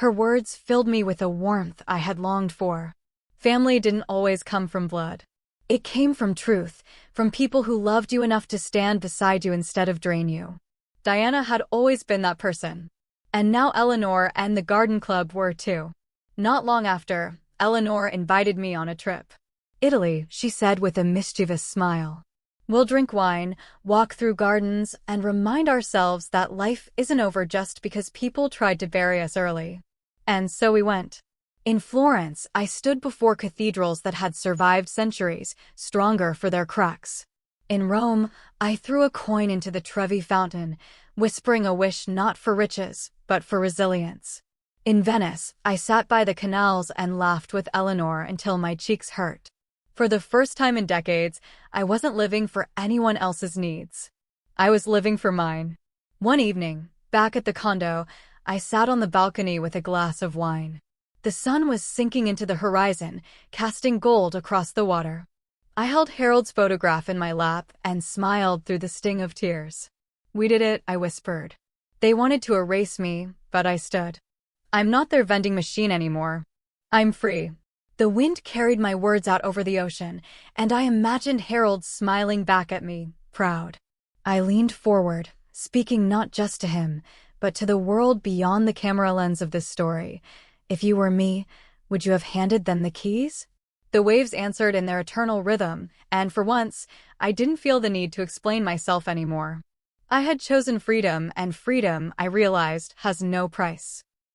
Her words filled me with a warmth I had longed for. Family didn't always come from blood. It came from truth, from people who loved you enough to stand beside you instead of drain you. Diana had always been that person. And now Eleanor and the garden club were too. Not long after, Eleanor invited me on a trip. "Italy," she said with a mischievous smile. "We'll drink wine, walk through gardens, and remind ourselves that life isn't over just because people tried to bury us early." And so we went. In Florence, I stood before cathedrals that had survived centuries, stronger for their cracks. In Rome, I threw a coin into the Trevi fountain, whispering a wish not for riches, but for resilience. In Venice, I sat by the canals and laughed with Eleanor until my cheeks hurt. For the first time in decades, I wasn't living for anyone else's needs. I was living for mine. One evening, back at the condo, I sat on the balcony with a glass of wine. The sun was sinking into the horizon, casting gold across the water. I held Harold's photograph in my lap and smiled through the sting of tears. "We did it," I whispered. "They wanted to erase me, but I stood. I'm not their vending machine anymore. I'm free." The wind carried my words out over the ocean, and I imagined Harold smiling back at me, proud. I leaned forward, speaking not just to him, but to the world beyond the camera lens of this story. "If you were me, would you have handed them the keys?" The waves answered in their eternal rhythm, and for once, I didn't feel the need to explain myself anymore. I had chosen freedom, and freedom, I realized, has no price.